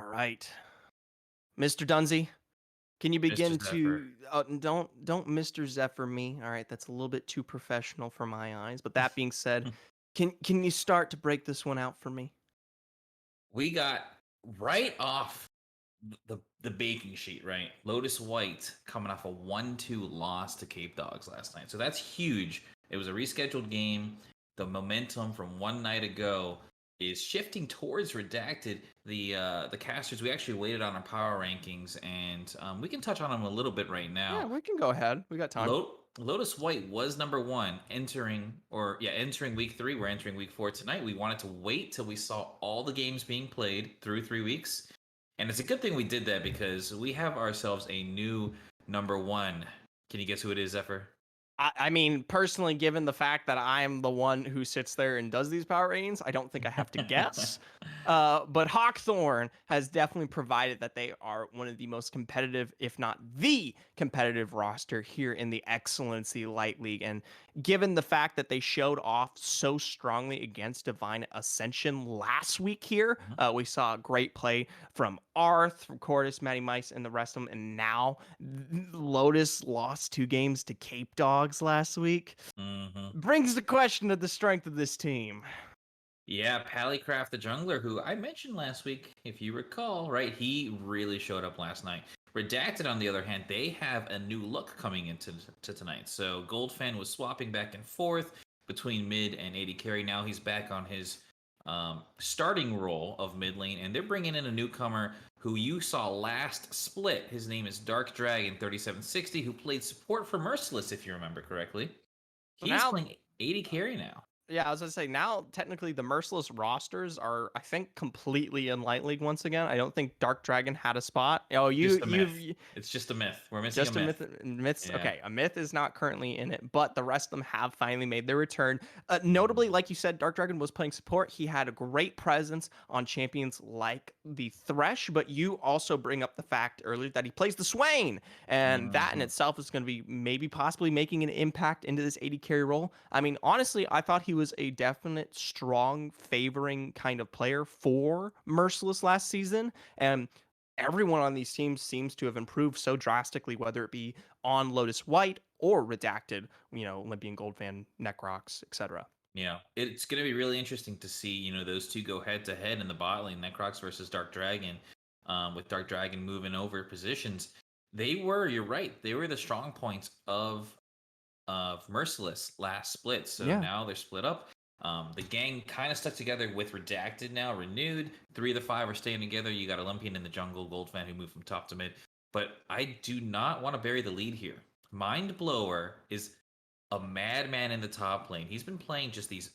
All right, Mr. Dunzy, can you Mr. begin Zephyr. to don't Mr. Zephyr me? All right, that's a little bit too professional for my eyes. But that being said, can you start to break this one out for me? We got right off the baking sheet, right? Lotus White coming off a 1-2 loss to Cape Dogs last night. So that's huge. It was a rescheduled game. The momentum from one night ago is shifting towards Redacted. The casters, we actually waited on our power rankings, and we can touch on them a little bit right Yeah, now. we can go ahead. We got time. Lotus White was number one entering week three. We're entering week four tonight. We wanted to wait till we saw all the games being played through 3 weeks. And it's a good thing we did that because we have ourselves a new number one. Can you guess who it is, Zephyr? I mean, personally, given the fact that I am the one who sits there and does these power ratings, I don't think I have to guess. But Hawkthorne has definitely provided that they are one of the most competitive, if not the competitive roster here in the Excellency Light League. And given the fact that they showed off so strongly against Divine Ascension last week here, we saw great play from Arth, from Cordis, Matty Mice, and the rest of them. And now Lotus lost 2 games to Cape Dogs last week. Mm-hmm. Brings the question of the strength of this team. Yeah, Pallycraft the jungler, who I mentioned last week, if you recall, right? He really showed up last night. Redacted, on the other hand, they have a new look coming into tonight. So Goldfan was swapping back and forth between mid and AD carry. Now he's back on his starting role of mid lane, and they're bringing in a newcomer who you saw last split. His name is Dark Dragon 3760, who played support for Merciless, if you remember correctly. So He's now playing AD carry now. Yeah, I was gonna say now technically the merciless rosters are I think completely in light league once again. I don't think Dark Dragon had a spot. Oh, you Just a you've myth. It's just a myth. We're missing a just a myth. myths. Yeah. Okay, a myth is not currently in it, but the rest of them have finally made their return. Notably, like you said, Dark Dragon was playing support. He had a great presence on champions like the Thresh, but you also bring up the fact earlier that he plays the Swain, and that in Mm-hmm. itself is going to be maybe possibly making an impact into this AD carry role. I mean, honestly, I thought he was a definite strong favoring kind of player for Merciless last season, and everyone on these teams seems to have improved so drastically, whether it be on Lotus White or Redacted, Olympian Goldfan, Necrox, etc. Yeah. It's going to be really interesting to see, those two go head to head in the bot lane, Necrox versus Dark Dragon, with Dark Dragon moving over positions. You're right, they were the strong points of Merciless last split. So Yeah. now they're split up. The gang kind of stuck together with Redacted now, renewed. 3 of the 5 are staying together. You got Olympian in the jungle, Goldfan who moved from top to mid. But I do not want to bury the lead here. Mind Blower is a madman in the top lane. He's been playing just these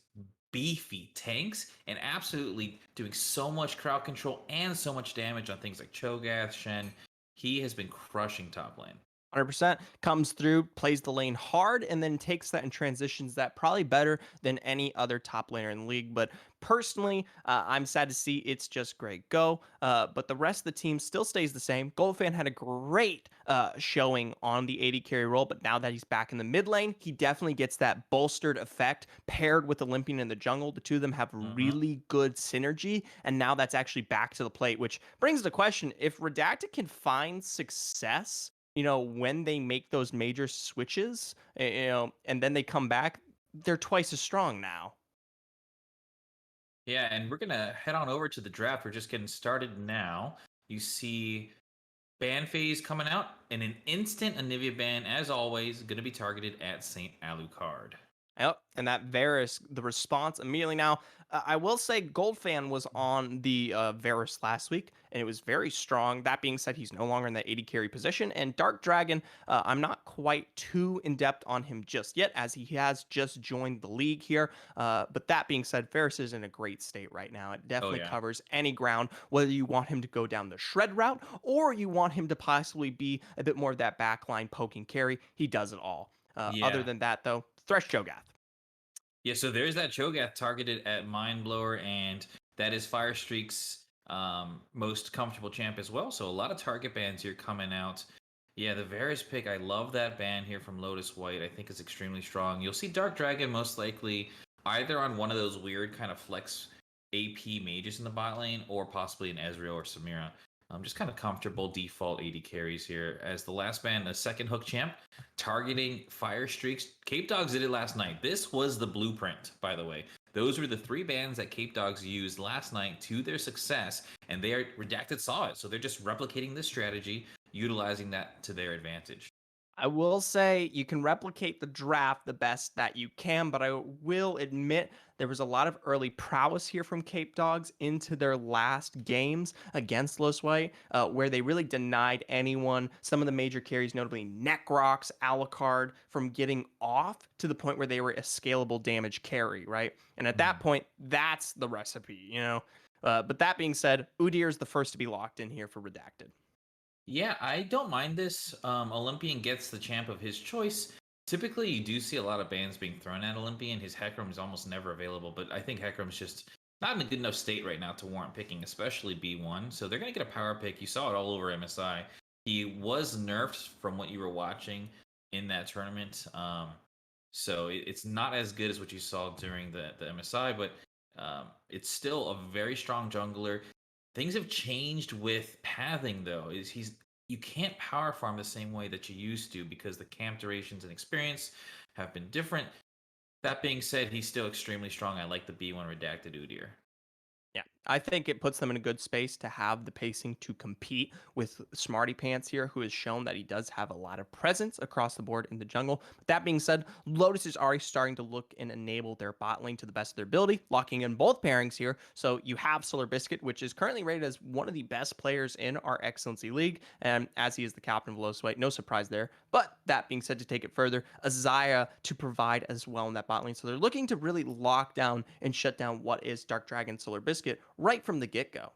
beefy tanks and absolutely doing so much crowd control and so much damage on things like Cho'Gath, Shen. He has been crushing top lane. 100% comes through, plays the lane hard, and then takes that and transitions that probably better than any other top laner in the league. But personally, I'm sad to see it's just Greg Go. But the rest of the team still stays the same. Goldfan had a great showing on the AD carry role, but now that he's back in the mid lane, he definitely gets that bolstered effect paired with Olympian in the jungle. The two of them have Mm-hmm. really good synergy, and now that's actually back to the plate, which brings the question if Redacted can find success when they make those major switches, and then they come back, they're twice as strong now. Yeah, and we're gonna head on over to the draft. We're just getting started now. You see ban phase coming out, and an instant Anivia ban, as always, gonna be targeted at Saint Alucard. Yep, and that Varus, the response immediately. Now, I will say Goldfan was on the Varus last week, and it was very strong. That being said, he's no longer in the AD carry position. And Dark Dragon, I'm not quite too in depth on him just yet, as he has just joined the league here. But that being said, Varus is in a great state right now. It Oh definitely yeah, covers any ground, whether you want him to go down the shred route or you want him to possibly be a bit more of that backline poking carry. He does it all. Other yeah, than that, though, Thresh Cho'Gath. yeah. So there's that Cho'Gath targeted at Mind Blower, and that is Firestreak's most comfortable champ as well. So a lot of target bans here coming out. Yeah, the Varus pick, I love that ban here from Lotus White. I think is extremely strong. You'll see Dark Dragon most likely either on one of those weird kind of flex AP mages in the bot lane, or possibly an Ezreal or Samira. Just kind of comfortable default AD carries here. As the last ban, a second hook champ, targeting fire streaks. Cape Dogs did it last night. This was the blueprint, by the way. Those were the 3 bans that Cape Dogs used last night to their success, and they are Redacted saw it. So they're just replicating this strategy, utilizing that to their advantage. I will say you can replicate the draft the best that you can, but I will admit there was a lot of early prowess here from Cape Dogs into their last games against Los White, where they really denied anyone, some of the major carries, notably Necrox, Alucard, from getting off to the point where they were a scalable damage carry, right? And at that Mhm. point, that's the recipe, you know? But that being said, Udyr is the first to be locked in here for Redacted. Yeah, I don't mind this. Olympian gets the champ of his choice. Typically, you do see a lot of bans being thrown at Olympian. His Hecarim is almost never available, but I think Hecarim's just not in a good enough state right now to warrant picking, especially B1. So they're going to get a power pick. You saw it all over MSI. He was nerfed from what you were watching in that tournament. So it's not as good as what you saw during the MSI, but it's still a very strong jungler. Things have changed with pathing though. Is he's You can't power farm the same way that you used to because the camp durations and experience have been different. That being said, he's still extremely strong. I like the B1 redacted Udyr. Yeah, I think it puts them in a good space to have the pacing to compete with Smarty Pants here, who has shown that he does have a lot of presence across the board in the jungle. But that being said, Lotus is already starting to look and enable their bot lane to the best of their ability, locking in both pairings here. So you have Solar Biscuit, which is currently rated as one of the best players in our Excellency League, and as he is the captain of Lotus White, no surprise there. But that being said, to take it further, Azaya to provide as well in that bot lane. So they're looking to really lock down and shut down what is Dark Dragon Solar Biscuit right from the get go.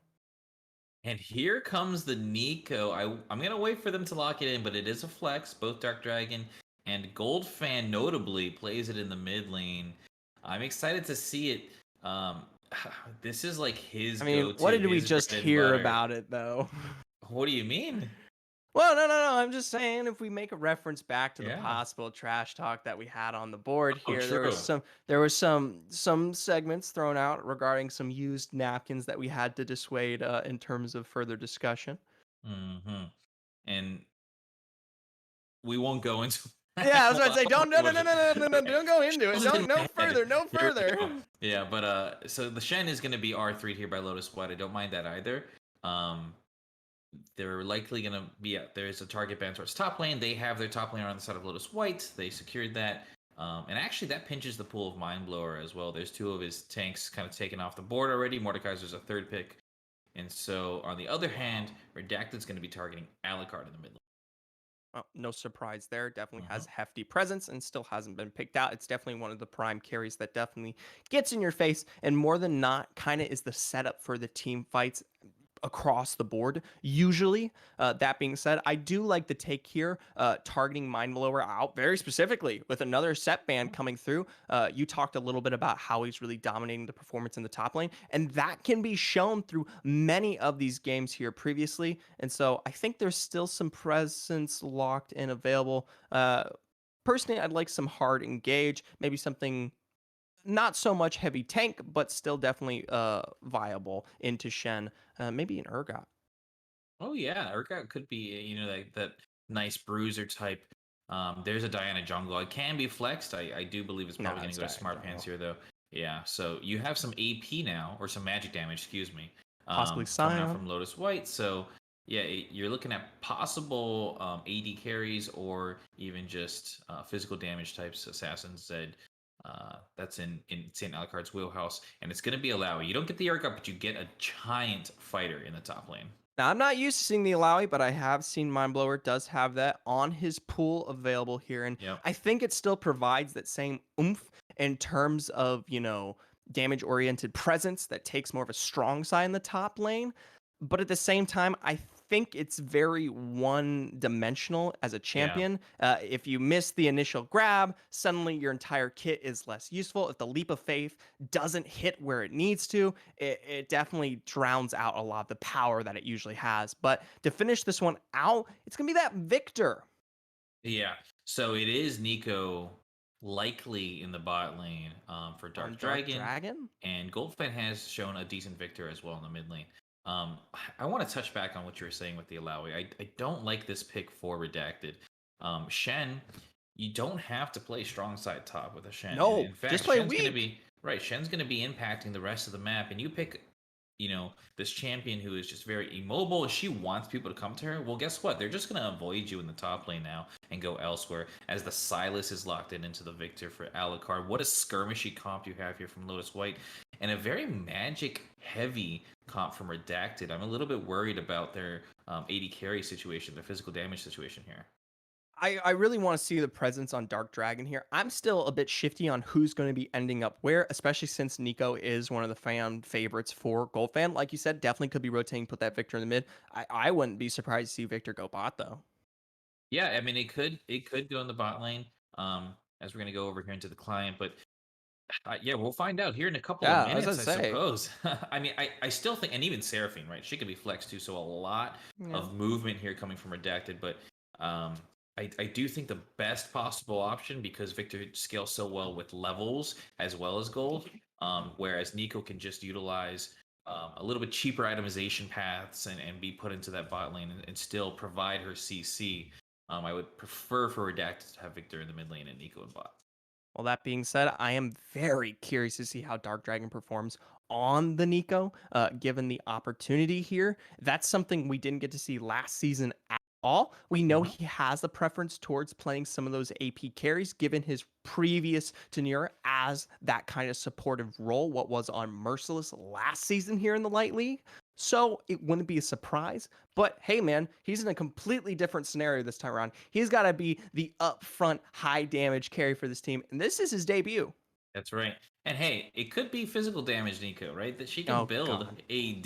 And here comes the Nico. I'm going to wait for them to lock it in, but it is a flex. Both Dark Dragon and Gold Fan notably plays it in the mid lane. I'm excited to see it. Um, this is like his I mean, go what to, did we his just bread and hear butter. about it though? What do you mean? Well, no. I'm just saying if we make a reference back to the Yeah. possible trash talk that we had on the board Oh, here, true. there was some segments thrown out regarding some used napkins that we had to dissuade in terms of further discussion. Hmm. And we won't go into Yeah, that. I was about to say, don't no no no no no no Okay. don't go into it. Shows Don't in no my head. further, no Here we further. go. Yeah, but so the Shen is going to be R3 here by Lotus White. I don't mind that either. Um, they're likely going to be there's a target ban towards top lane. They have their top lane on the side of Lotus White. They secured that. And actually, that pinches the pool of Mind Blower as well. There's 2 of his tanks kind of taken off the board already. Mordekaiser's a 3rd pick. And so, on the other hand, Redacted's going to be targeting Alucard in the mid lane. Well, no surprise there. Definitely Mhm. has hefty presence and still hasn't been picked out. It's definitely one of the prime carries that definitely gets in your face and more than not kind of is the setup for the team fights across the board. Usually, that being said, I do like the take here, targeting Mind Blower out very specifically with another set band coming through. You talked a little bit about how he's really dominating the performance in the top lane, and that can be shown through many of these games here previously. And so I think there's still some presence locked and available. Personally, I'd like some hard engage, maybe something not so much heavy tank, but still definitely viable into Shen. Maybe an Urgot. Oh yeah, Urgot could be that nice bruiser type. There's a Diana jungle. It can be flexed. I do believe it's probably Nah, going to it's go to Diana Smart Pants Jungle. here though. Yeah, so you have some AP now or some magic damage, excuse me, Possibly coming out Scion. from Lotus White. So yeah, you're looking at possible AD carries or even just physical damage types. Assassin Zed. That's in Saint Alucard's wheelhouse, and it's going to be Alawi. You don't get the Urgot, but you get a giant fighter in the top lane. Now, I'm not used to seeing the Alawi, but I have seen Mindblower does have that on his pool available here. And Yep. I think it still provides that same oomph in terms of, damage oriented presence that takes more of a strong side in the top lane. But at the same time, I think it's very one dimensional as a Yeah. champion. If you miss the initial grab, suddenly your entire kit is less useful. If the leap of faith doesn't hit where it needs to, it definitely drowns out a lot of the power that it usually has. But to finish this one out, it's going to be that Victor. Yeah. So it is Nico likely in the bot lane for On Dark Dark Dragon, Dragon? and Goldfen has shown a decent victor as well in the mid lane. I want to touch back on what you were saying with the Alawi. I don't like this pick for Redacted. Shen, you don't have to play strong side top with a Shen. And No, in fact, just play Shen's going to weak. be right. Shen's going to be impacting the rest of the map, and you pick, this champion who is just very immobile. She wants people to come to her. Well, guess what? They're just going to avoid you in the top lane now and go elsewhere as the Silas is locked in into the victor for Alucard. What a skirmishy comp you have here from Lotus White, and a very magic heavy comp from Redacted. I'm a little bit worried about their 80 carry situation, their physical damage situation here. I really want to see the presence on Dark Dragon here. I'm still a bit shifty on who's going to be ending up where, especially since Nico is one of the fan favorites for Gold Fan. Like you said, definitely could be rotating, put that Victor in the mid. I wouldn't be surprised to see Victor go bot though. Yeah, I mean it could go in the bot lane as we're gonna go over here into the client, but yeah, we'll find out here in a couple of Yeah, I was gonna minutes, I say. suppose. I mean, I still think, and even Seraphine, right? She could be flexed too, so a lot Yeah. of movement here coming from Redacted. But um, I do think the best possible option, because Victor scales so well with levels as well as gold, whereas Nico can just utilize a little bit cheaper itemization paths and be put into that bot lane and still provide her CC. I would prefer for Redacted to have Victor in the mid lane and Nico in bot. Well, that being said, I am very curious to see how Dark Dragon performs on the Nico, given the opportunity here. That's something we didn't get to see last season at all. We know Mhm. he has a preference towards playing some of those AP carries, given his previous tenure as that kind of supportive role, what was on Merciless last season here in the Light League. So it wouldn't be a surprise. But hey, man, he's in a completely different scenario this time around. He's got to be the upfront high damage carry for this team. And this is his debut. That's right. And hey, it could be physical damage, Nico, right? That she can Oh, build God. AD.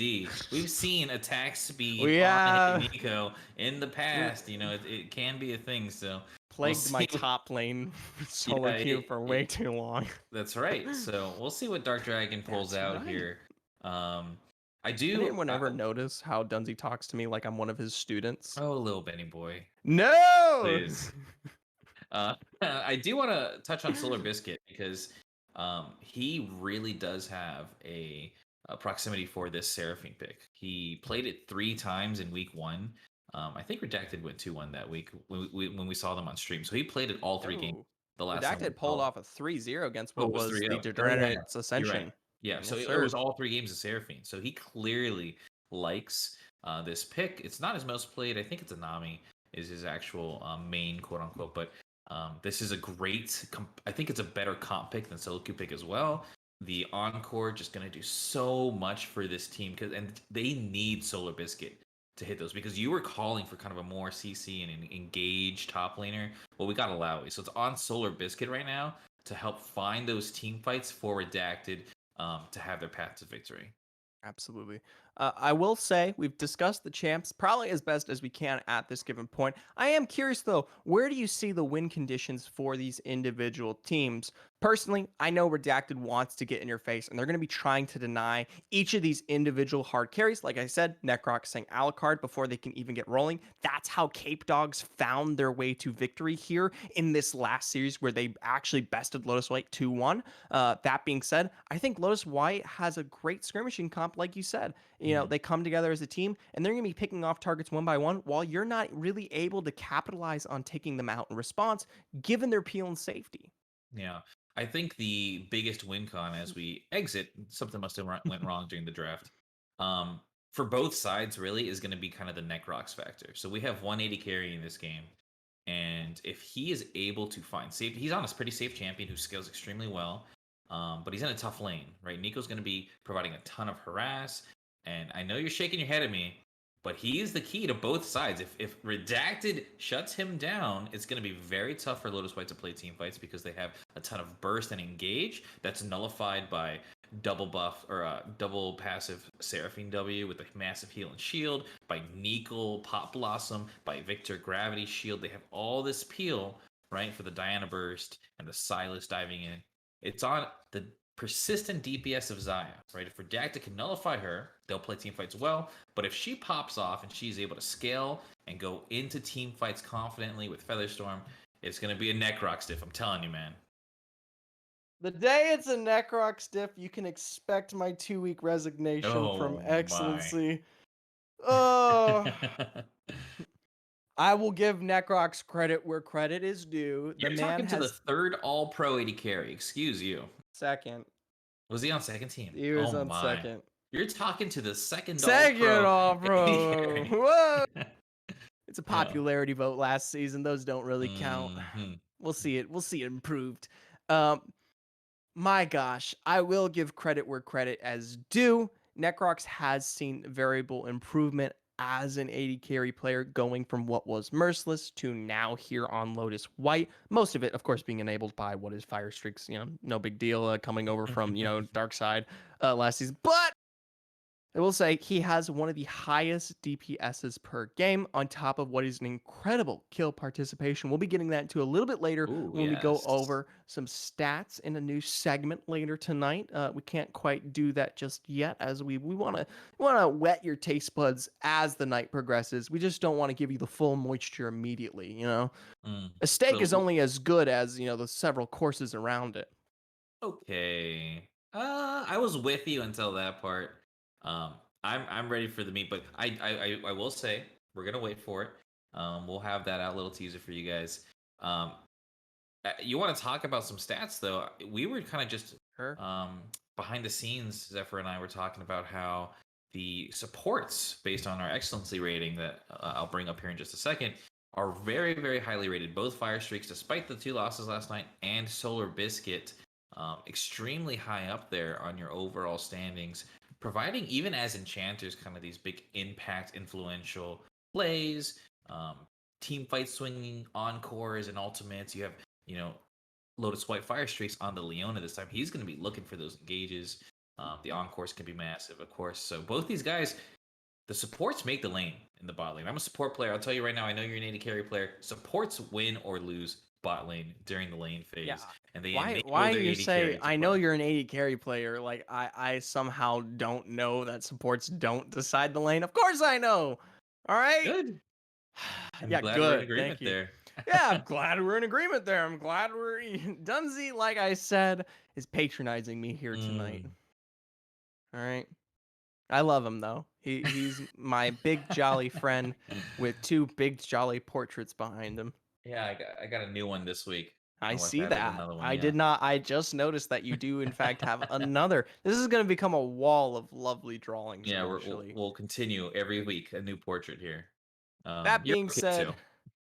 We've seen attack speed We on a Nico in the past. It can be a thing. So we'll plagued my see. top lane solo Yeah, queue for way too long. that's right. So we'll see what Dark Dragon pulls That's out right. here. I Did do. anyone ever notice how Dunzy talks to me like I'm one of his students? Oh, little Benny boy, No! please. I do want to touch on Solar Biscuit because he really does have a proximity for this Seraphine pick. He played it 3 times in week 1. I think Redacted went 2-1 that week when we saw them on stream. So he played it all 3 games. Oh, The last time we Redacted pulled saw. off a 3-0 against Oh, what it was was 3-0. the Oh, yeah, yeah. Degenerates You're right. Ascension. Yeah, so Yes, it was sir. all 3 games of Seraphine. So he clearly likes this pick. It's not his most played. I think it's Anami is his actual main, quote unquote. But this is a great. I think it's a better comp pick than solo queue pick as well. The Encore just going to do so much for this team and they need Solar Biscuit to hit those, because you were calling for kind of a more CC and an engaged top laner. Well, we got Alawi, so it's on Solar Biscuit right now to help find those team fights for Redacted to have their path to victory. Absolutely. I will say we've discussed the champs probably as best as we can at this given point. I am curious though, where do you see the win conditions for these individual teams? Personally, I know Redacted wants to get in your face, and they're going to be trying to deny each of these individual hard carries. Like I said, Necroc saying Alucard before they can even get rolling. That's how Cape Dogs found their way to victory here in this last series where they actually bested Lotus White 2-1. That being said, I think Lotus White has a great skirmishing comp, like you said. Mhm. They come together as a team and they're going to be picking off targets one by one while you're not really able to capitalize on taking them out in response, given their peel and safety. Yeah. I think the biggest win con as we exit, something must have went wrong during the draft. Um, for both sides, really, is going to be kind of the Necrox factor. So we have 180 carry in this game. And if he is able to find safety, he's on a pretty safe champion who scales extremely well. But he's in a tough lane, right? Nico's going to be providing a ton of harass. And I know you're shaking your head at me, but he is the key to both sides. If Redacted shuts him down, it's going to be very tough for Lotus White to play team fights because they have a ton of burst and engage that's nullified by double buff or double passive Seraphine W with a massive heal and shield, by Nico Pop Blossom, by Victor Gravity Shield. They have all this peel, right, for the Diana Burst and the Silas diving in. It's on the persistent DPS of Zaya, right? If Redacted can nullify her, they'll play team fights well. But if she pops off and she's able to scale and go into team fights confidently with Featherstorm, it's going to be a Necroc stiff. I'm telling you, man. The day it's a Necroc stiff, you can expect my 2-week resignation from Oh my. Excellency. Oh, I will give Necrox credit where credit is due. The You're man talking to the has third All-Pro AD carry. Excuse you. second. Was he on second team? He was Oh on my. second. You're talking to the second Second All-Pro all AD pro. carry. Whoa. It's a Oh. popularity vote last season. Those don't really count. Mhm. We'll see it. We'll see it improved. Um, My gosh, I will give credit where credit is due. Necrox has seen variable improvement as an 80 carry player, going from what was Merciless to now here on Lotus White. Most of it, of course, being enabled by what is Fire Streaks. No big deal coming over from Dark Side last season. But I will say he has one of the highest DPSs per game, on top of what is an incredible kill participation. We'll be getting that into a little bit later Ooh, when we go yes. over some stats in a new segment later tonight. We can't quite do that just yet, as we want to wet your taste buds as the night progresses. We just don't want to give you the full moisture immediately. Mm. A steak is So only as good as the several courses around it. okay. I was with you until that part. Um, I'm ready for the meat, but I will say we're gonna wait for it. We'll have that out little teaser for you guys. Um, you want to talk about some stats though? We were kind of just Sure. um behind the scenes. Zephyr and I were talking about how the supports based on our excellency rating that I'll bring up here in just a second are very very highly rated. Both Fire Streaks, despite the 2 losses last night, and Solar Biscuit extremely high up there on your overall standings, providing even as enchanters kind of these big impact influential plays, team fight swinging encores and ultimates. You have Lotus White Fire Streaks on the Leona this time. He's going to be looking for those engages. The encores can be massive, of course. So both these guys, the supports make the lane in the bot lane. I'm a support player. I'll tell you right now, I know you're an AD carry player. Supports win or lose bot lane during the lane phase. Yeah. And they Why enable their you AD say carry to I know play. you're an 80 carry player, like I somehow don't know that supports don't decide the lane. Of course I know. All right? Good. I'm Yeah, glad we're in good. Thank agreement you. there. Yeah, I'm glad we're in agreement there. I'm glad we're Dunzy, like I said, is patronizing me here tonight. Mm. All right. I love him though. He's my big jolly friend with 2 big jolly portraits behind him. Yeah, I got a new one this week. I My wife see added that. another one. I Yeah. did not. I just noticed that you do, in fact, have another. This is going to become a wall of lovely drawings Yeah, we'll, eventually. we'll continue every week a new portrait here. That You're being okay said, too.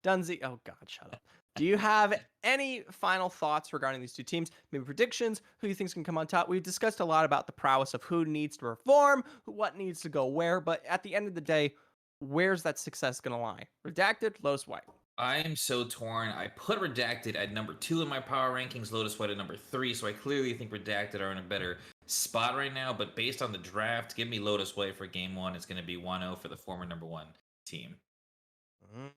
Dunzy, oh God, shut up. Do you have any final thoughts regarding these 2 teams? Maybe predictions? Who you think's going to come on top? We've discussed a lot about the prowess of who needs to perform, what needs to go where, but at the end of the day, where's that success going to lie? Redacted, Lotus White. I'm so torn. I put Redacted at number 2 in my power rankings, Lotus White at number 3, so I clearly think Redacted are in a better spot right now. But based on the draft, give me Lotus White for game 1. It's going to be 1-0 for the former number 1 team. Mm.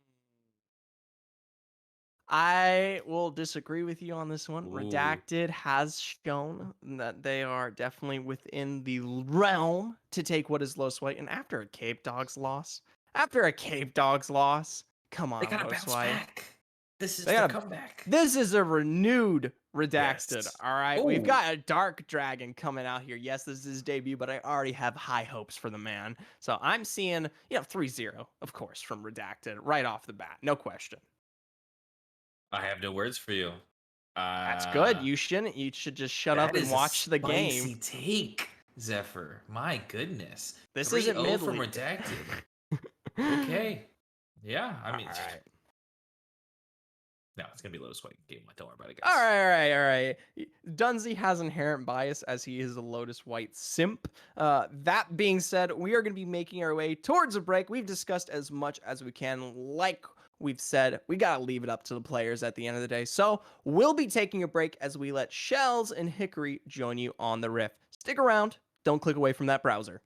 I will disagree with you on this one. Ooh. Redacted has shown that they are definitely within the realm to take what is Lotus White. And after a Cape Dogs loss, come They on, gotta Lotus bounce White. back. This is They the got comeback. This is a renewed Redacted. Yes. All right, we've Oh, got a Dark Dragon coming out here. Yes, this is his debut, but I already have high hopes for the man. So I'm seeing 3-0, of course, from Redacted right off the bat, no question. I have no words for you. That's good. Uh, You shouldn't. You should just shut up that and is a watch the game. spicy take, Zephyr. My goodness. This isn't 3-0 mid from league. Redacted. Okay. Yeah, I mean, All right. no, it's gonna be Lotus White game 1. Don't worry about it, guys. All right. Dunzy has inherent bias as he is a Lotus White simp. That being said, we are going to be making our way towards a break. We've discussed as much as we can. Like we've said, we got to leave it up to the players at the end of the day. So we'll be taking a break as we let Shells and Hickory join you on the riff. Stick around. Don't click away from that browser.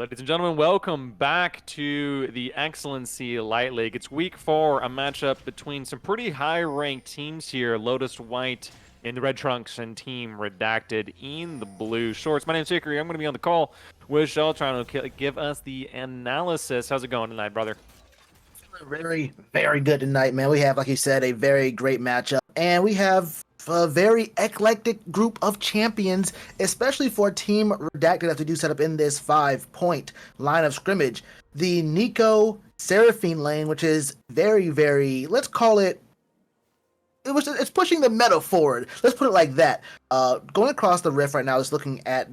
Ladies and gentlemen, welcome back to the Excellency Light League. It's week 4, a matchup between some pretty high-ranked teams here. Lotus White in the red trunks and Team Redacted in the blue shorts. My name's Hickory. I'm going to be on the call with Shell trying to give us the analysis. How's it going tonight, brother? Very, very good tonight, man. We have, like you said, a very great matchup. And we have a very eclectic group of champions, especially for Team Redacted as we do set up in this 5-point line of scrimmage. The Nico Seraphine lane, which is very, very, let's call it, it's pushing the meta forward. Let's put it like that. Going across the rift right now is looking at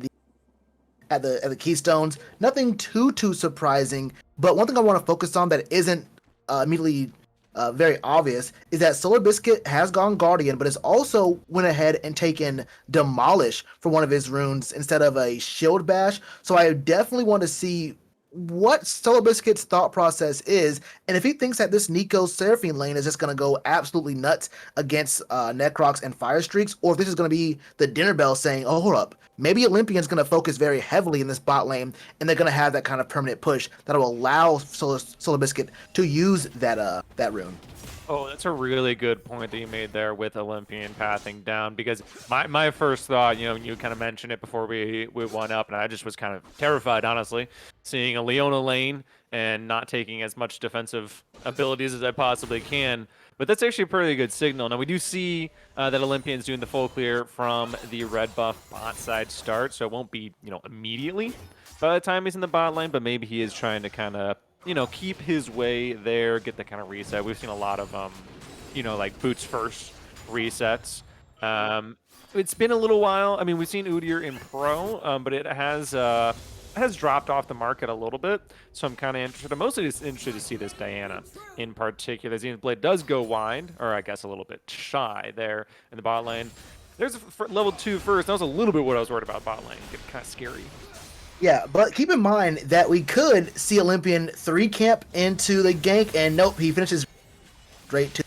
the keystones. Nothing too surprising, but one thing I want to focus on that isn't immediately very obvious is that Solar Biscuit has gone Guardian, but has also went ahead and taken Demolish for one of his runes instead of a Shield Bash. So I definitely want to see what Solar Biscuit's thought process is, and if he thinks that this Nico Seraphine lane is just going to go absolutely nuts against Necrox and Fire Streaks, or if this is going to be the dinner bell saying, oh, hold up, maybe Olympian's going to focus very heavily in this bot lane, and they're going to have that kind of permanent push that will allow Solar Biscuit to use that rune. Oh, that's a really good point that you made there with Olympian pathing down, because my first thought, you kind of mentioned it before we went up, and I just was kind of terrified, honestly, seeing a Leona lane and not taking as much defensive abilities as I possibly can. But that's actually a pretty good signal. Now, we do see that Olympian's doing the full clear from the red buff bot side start, so it won't be, immediately by the time he's in the bot lane, but maybe he is trying to kind of keep his way there, get the kind of reset. We've seen a lot of, like boots first resets. It's been a little while. I mean, we've seen Udyr in pro, but it has dropped off the market a little bit. So I'm kind of interested. I'm mostly just interested to see this Diana in particular. Zenith Blade does go wide, or I guess a little bit shy there in the bot lane. There's level 2 first. That was a little bit what I was worried about bot lane. Getting kind of scary. Yeah, but keep in mind that we could see Olympian 3-camp into the gank, and nope, he finishes straight to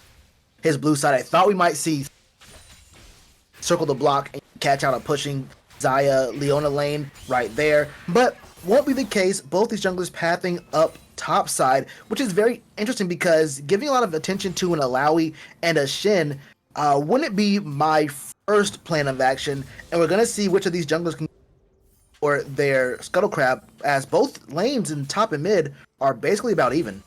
his blue side. I thought we might see circle the block and catch out a pushing Xayah Leona lane right there, but won't be the case. Both these junglers pathing up top side, which is very interesting because giving a lot of attention to an Alawi and a Shin wouldn't be my first plan of action, and we're going to see which of these junglers can or their Scuttle Crab, as both lanes in top and mid are basically about even.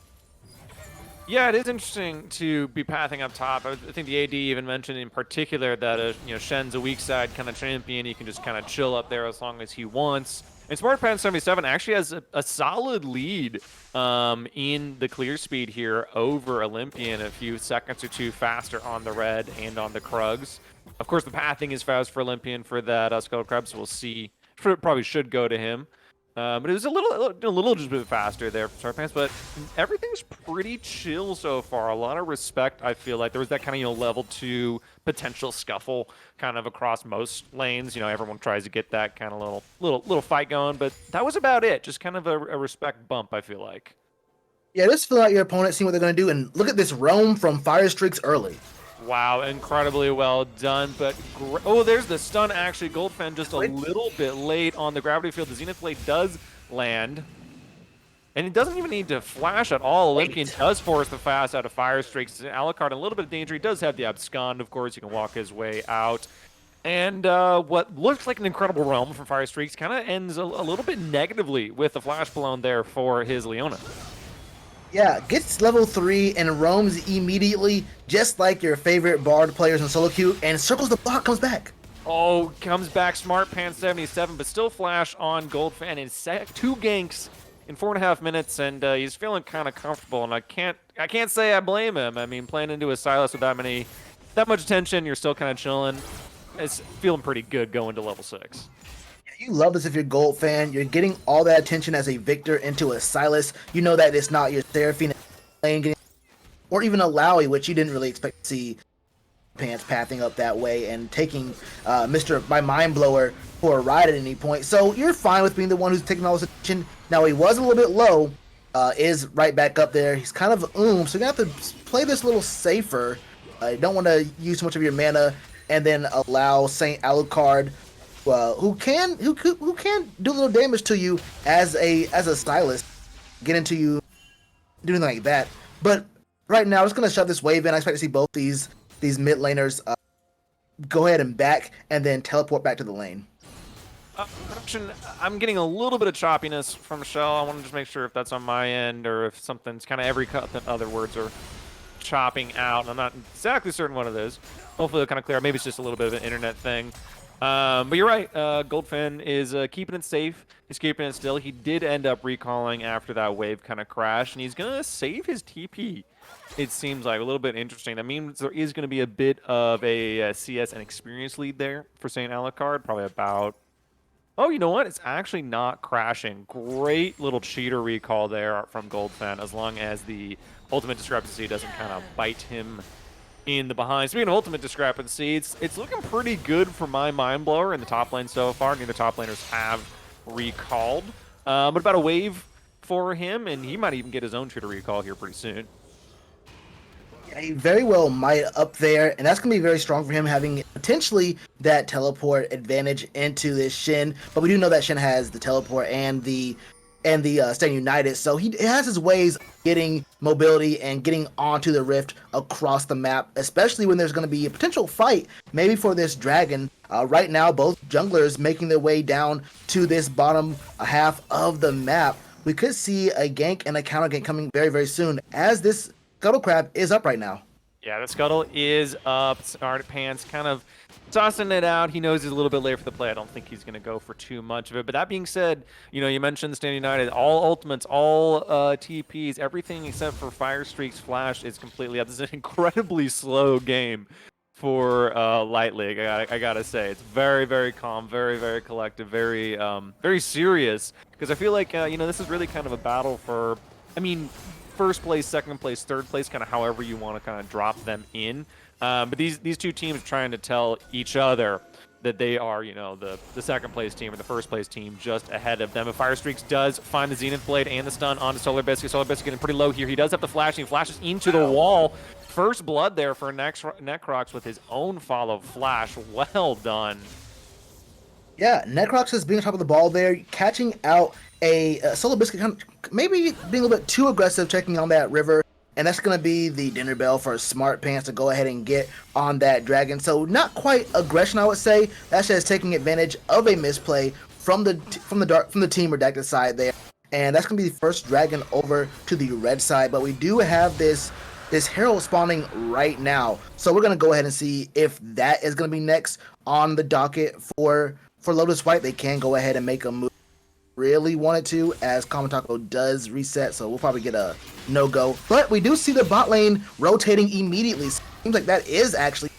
Yeah, it is interesting to be pathing up top. I think the AD even mentioned in particular that Shen's a weak side kind of champion. He can just kind of chill up there as long as he wants. And SmartPan77 actually has a solid lead in the clear speed here over Olympian, a few seconds or two faster on the red and on the Krugs. Of course, the pathing is fast for Olympian for that Scuttle Crab, so we'll see. Probably should go to him. But it was a little just a bit faster there for SmartPants, but everything's pretty chill so far. A lot of respect, I feel like. There was that kind of, level 2 potential scuffle kind of across most lanes. Everyone tries to get that kind of little fight going, but that was about it. Just kind of a respect bump, I feel like. Yeah, just fill out your opponent, see what they're going to do, and look at this roam from Fire Streaks early. Wow, incredibly well done, but oh, there's the stun actually. Goldfen just a little bit late on the gravity field. The Zenith Blade does land, and it doesn't even need to flash at all. Olympian does force the fast out of Fire Streaks. Alucard in a little bit of danger. He does have the abscond, of course. He can walk his way out. And what looks like an incredible realm from Fire Streaks kind of ends a little bit negatively with the flash blown there for his Leona. Yeah, gets level 3 and roams immediately, just like your favorite Bard players in solo queue, and circles the block, comes back. Oh, comes back SmartPants77, but still flash on Goldfan in 2 ganks in 4.5 minutes, and he's feeling kind of comfortable, and I can't say I blame him. I mean, playing into a Silas with that much attention, you're still kind of chilling. It's feeling pretty good going to level 6. You love this if you're Gold fan. You're getting all that attention as a Victor into a Silas. You know that it's not your Seraphine lane, or even a Lowy, which you didn't really expect to see Pants pathing up that way and taking my Mind Blower for a ride at any point. So you're fine with being the one who's taking all this attention. Now he was a little bit low, is right back up there. He's kind of so you're gonna have to play this a little safer. You don't want to use too much of your mana and then allow Saint Alucard who can do a little damage to you as a stylist, get into you, do anything like that. But right now, I'm just gonna shove this wave in. I expect to see both these mid laners go ahead and back, and then teleport back to the lane. Production, I'm getting a little bit of choppiness from Shell. I want to just make sure if that's on my end or if something's kind of every other words are chopping out. And I'm not exactly certain what it is. Hopefully it'll kind of clear. Maybe it's just a little bit of an internet thing. But you're right. Goldfin is keeping it safe. He's keeping it still. He did end up recalling after that wave kind of crashed, and he's going to save his TP. It seems like a little bit interesting. That means there is going to be a bit of a CS and experience lead there for St. Alucard. Probably about... Oh, you know what? It's actually not crashing. Great little cheater recall there from Goldfin, as long as the ultimate discrepancy doesn't kind of bite him in the behind. Speaking of ultimate discrepancy, it's looking pretty good for my Mind Blower in the top lane so far. Neither top laners have recalled. But about a wave for him, and he might even get his own cheater recall here pretty soon. Yeah, he very well might up there, and that's going to be very strong for him, having potentially that teleport advantage into this Shin. But we do know that Shin has the teleport and the Staying United, so he has his ways of getting mobility and getting onto the rift across the map, especially when there's going to be a potential fight, maybe for this dragon. Right now, both junglers making their way down to this bottom half of the map. We could see a gank and a counter gank coming very, very soon, as this Scuttle Crab is up right now. Yeah, the Scuttle is up. Smart Pants kind of tossing it out. He knows he's a little bit late for the play. I don't think he's going to go for too much of it. But that being said, you know, you mentioned Stand United. All ultimates, all TPs, everything except for Fire Streak's Flash is completely up. This is an incredibly slow game for Light League, I gotta say. It's very, very calm, very, very collective, very, very serious. Because I feel like, you know, this is really kind of a battle for, I mean, first place, second place, third place, kind of however you want to kind of drop them in. But these two teams are trying to tell each other that they are, you know, the second place team or the first place team just ahead of them. If Fire Streaks does find the Zenith Blade and the stun onto Solar Biscuit. Solar Biscuit getting pretty low here. He does have the flash. He flashes into the wall. First blood there for Necrox with his own follow flash. Well done. Yeah, Necrox is being on top of the ball there, catching out a Solar Biscuit, kind of maybe being a little bit too aggressive, checking on that river. And that's going to be the dinner bell for Smart Pants to go ahead and get on that dragon. So not quite aggression, I would say. That's just taking advantage of a misplay from the team Redacted side there. And that's going to be the first dragon over to the red side. But we do have this Herald spawning right now. So we're going to go ahead and see if that is going to be next on the docket for Lotus White. They can go ahead and make a move. Really wanted to, as Kamatako does reset, so we'll probably get a no-go. But we do see the bot lane rotating immediately. Seems like that is actually...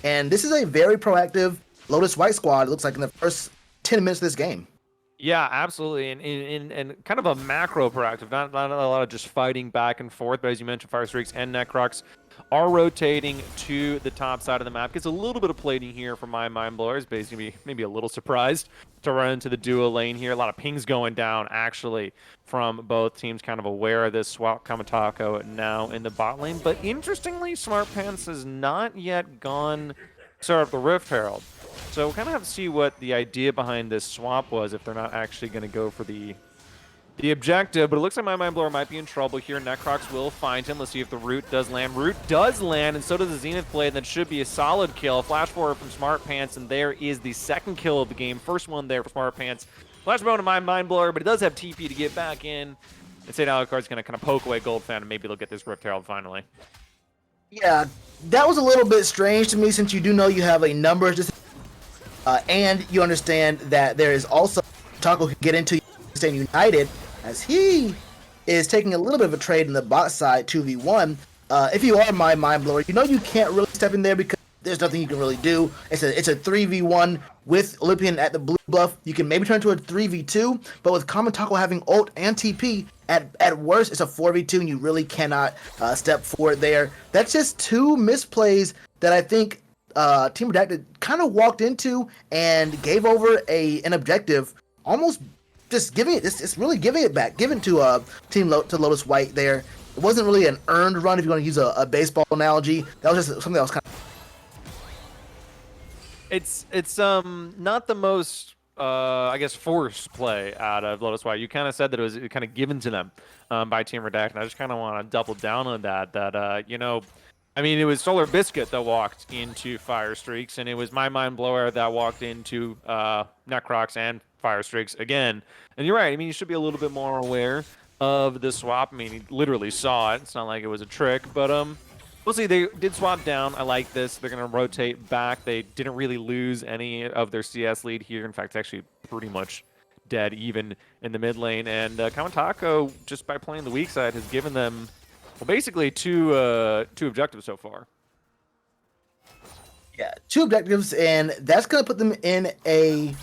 And this is a very proactive Lotus White squad, it looks like, in the first 10 minutes of this game. Yeah, absolutely, and kind of a macro proactive, not a lot of just fighting back and forth, but as you mentioned, Fire Streaks and Necrox are rotating to the top side of the map. Gets a little bit of plating here from my Mind Blowers, but he's going to be maybe a little surprised to run into the duo lane here. A lot of pings going down, actually, from both teams, kind of aware of this. Swap Kamatako now in the bot lane, but interestingly, Smart Pants has not yet gone start up the Rift Herald. So we'll kind of have to see what the idea behind this swap was, if they're not actually going to go for the objective. But it looks like my Mind Blower might be in trouble here. Necrox will find him. Let's see if the root does land. Root does land, and so does the Zenith Blade, and that should be a solid kill. Flash forward from Smart Pants, and there is the second kill of the game. First one there for Smart Pants. Flash bone to my Mind Blower, but it does have TP to get back in. And St. Alucard's going to kind of poke away Goldfan, and maybe they'll get this Rift Herald finally. Yeah, that was a little bit strange to me, since you do know you have a number of and you understand that there is also Taco can get into Staying United, as he is taking a little bit of a trade in the bot side 2v1. If you are my Mind Blower, you know you can't really step in there because there's nothing you can really do. It's a 3v1 with Olympian at the blue buff. You can maybe turn to a 3v2, but with Common Taco having ult and TP, at worst it's a 4v2 and you really cannot step forward there. That's just two misplays that I think Team Redacted kind of walked into and gave over an objective, almost just giving it. It's really giving it back, giving to to Lotus White there. It wasn't really an earned run, if you want to use a baseball analogy. That was just something that was kind of... It's not the most I guess forced play out of Lotus White. You kind of said that it was kind of given to them by Team Redacted. And I just kind of want to double down on that. I mean, it was Solar Biscuit that walked into Fire Streaks, and it was my Mind Blower that walked into Necrox and Fire Streaks again. And you're right. I mean, you should be a little bit more aware of the swap. I mean, he literally saw it. It's not like it was a trick, but we'll see. They did swap down. I like this. They're going to rotate back. They didn't really lose any of their CS lead here. In fact, it's actually pretty much dead even in the mid lane. And Kamatako, just by playing the weak side, has given them, well, basically two objectives so far. Yeah, 2 objectives, and that's going to put them in a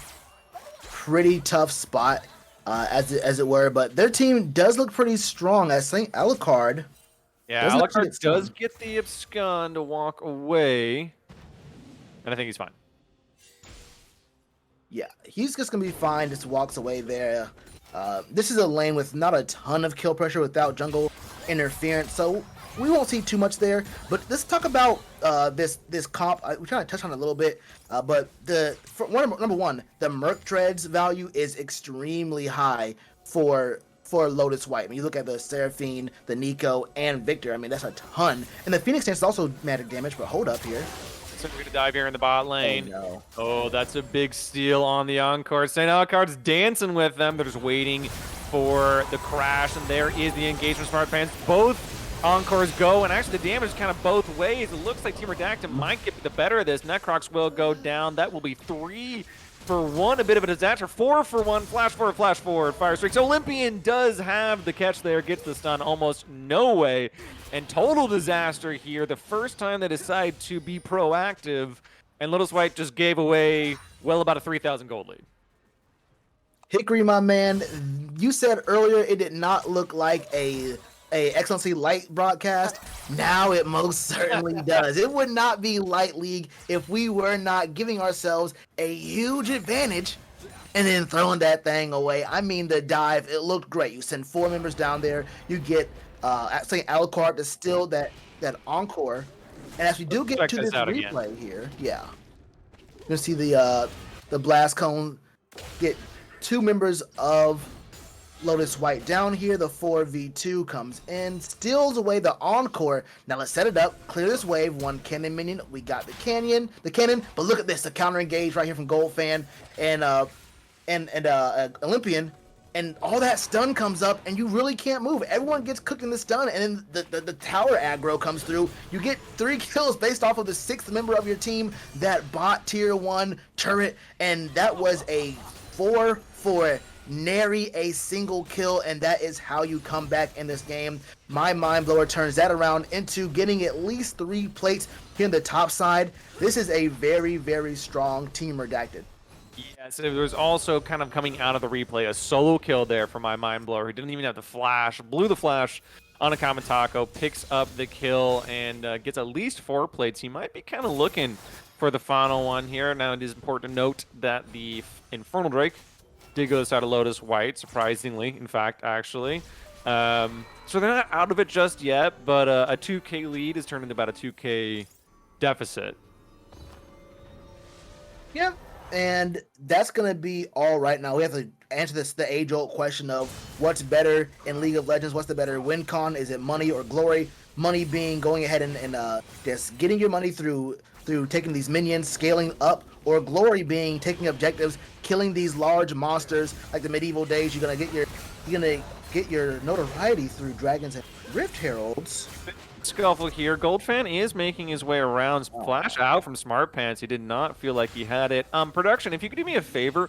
pretty tough spot, as it were. But their team does look pretty strong. As St. Alucard. Yeah, Alucard does get the abscond to walk away, and I think he's fine. Yeah, he's just going to be fine, just walks away there. This is a lane with not a ton of kill pressure without jungle interference, so we won't see too much there. But let's talk about this comp. We're trying to touch on it a little bit, but number one, the Merc Dreads value is extremely high for Lotus White. I mean, you look at the Seraphine, the Nico, and Victor. I mean, that's a ton. And the Phoenix Dance is also magic damage, but hold up here. So we're going to dive here in the bot lane. Oh, no. Oh, that's a big steal on the Encore. St. Alucard's dancing with them. They're just waiting for the crash, and there is the engagement Smart Pants. Both Encores go, and actually the damage is kind of both ways. It looks like Team Redacted might get the better of this. Necrox will go down. That will be 3 for 1, a bit of a disaster. 4 for 1, flash forward, Fire Streaks. Olympian does have the catch there, gets the stun almost no way. And total disaster here. The first time they decide to be proactive, and Lotus White just gave away well about a 3,000 gold lead. Hickory, my man, you said earlier it did not look like a Excellency Light broadcast. Now it most certainly does. It would not be Light League if we were not giving ourselves a huge advantage and then throwing that thing away. I mean, the dive, it looked great. You send 4 members down there. You get St. Alucard to steal that Encore. And as we do get to this replay here, yeah, you're going to see the Blast Cone get 2 members of Lotus White down here. The 4v2 comes in, steals away the Encore. Now let's set it up, clear this wave. 1 cannon minion. We got the cannon, but look at this, the counter engage right here from Gold Fan and Olympian. And all that stun comes up, and you really can't move. Everyone gets cooked in the stun, and then the tower aggro comes through. You get 3 kills based off of the 6th member of your team that bought tier 1 turret, and that was a 4 for nary a single kill, and that is how you come back in this game. My Mind Blower turns that around into getting at least 3 plates here on the top side. This is a very, very strong Team Redacted. Yes, there was also kind of coming out of the replay a solo kill there for my Mind Blower. He didn't even have the flash, blew the flash on a Kamatako, picks up the kill, and gets at least 4 plates. He might be kind of looking for the final one here. Now, it is important to note that the Infernal Drake did go to the side of Lotus White, surprisingly, in fact, actually. So they're not out of it just yet, but a 2K lead is turned into about a 2K deficit. Yeah. And that's going to be all right now. We have to answer the age-old question of what's better in League of Legends. What's the better win con? Is it money or glory? Money being going ahead and just getting your money through taking these minions, scaling up, or glory being taking objectives, killing these large monsters like the medieval days. You're gonna get your notoriety through dragons and Rift Heralds. Scuffle here. Goldfan is making his way around. Flash out from Smart Pants. He did not feel like he had it. Production, if you could do me a favor,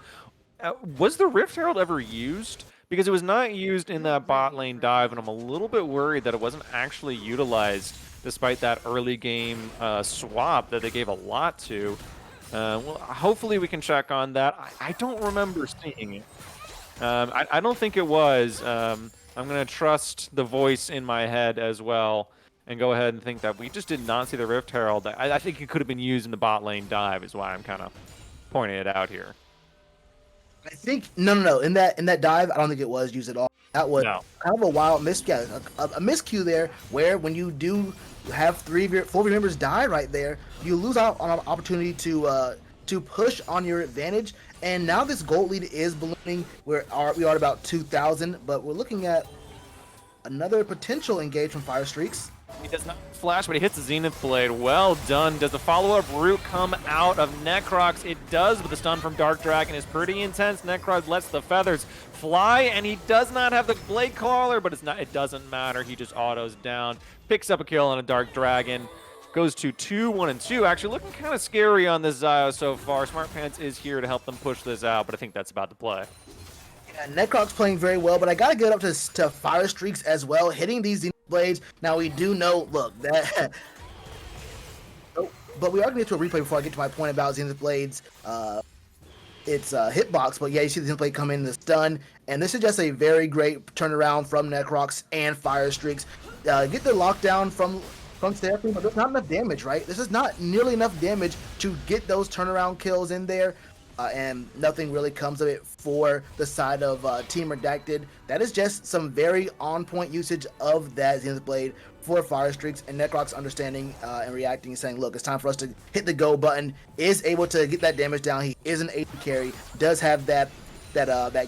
was the Rift Herald ever used? Because it was not used in that bot lane dive, and I'm a little bit worried that it wasn't actually utilized despite that early game swap that they gave a lot to. Well, hopefully we can check on that. I don't remember seeing it. I don't think it was. I'm going to trust the voice in my head as well and go ahead and think that we just did not see the Rift Herald. I think it could have been used in the bot lane dive is why I'm kind of pointing it out here. I think no. In that dive, I don't think it was used at all. That was kind of a wild miscue, a miscue there, where when you do have 4 of your members die right there, you lose out on an opportunity to to push on your advantage. And now this gold lead is ballooning. We are at about 2,000, but we're looking at another potential engage from Fire Streaks. He does not flash, but he hits the Zenith Blade. Well done. Does the follow-up route come out of Necrox? It does, but the stun from Dark Dragon is pretty intense. Necrox lets the feathers fly, and he does not have the Blade Caller, but it doesn't matter. He just autos down, picks up a kill on a Dark Dragon, goes to 2, 1, and 2. Actually looking kind of scary on this Zio so far. Smart Pants is here to help them push this out, but I think that's about the play. Yeah, Necrox playing very well, but I gotta get up to Fire Streaks as well, hitting these Zenith Blades. Now we do know, look, that but we are gonna get to a replay before I get to my point about Zenith Blades. It's a hitbox, but yeah, you see the Zenith Blade come in the stun, and this is just a very great turnaround from Necrox and Fire Streaks. Get the lockdown from Seraphine, but there's not enough damage, right? This is not nearly enough damage to get those turnaround kills in there. And nothing really comes of it for the side of Team Redacted. That is just some very on-point usage of that Zenith Blade for Fire Streaks, and Necrox understanding and reacting and saying, look, it's time for us to hit the go button, is able to get that damage down. He is an AD carry, does have that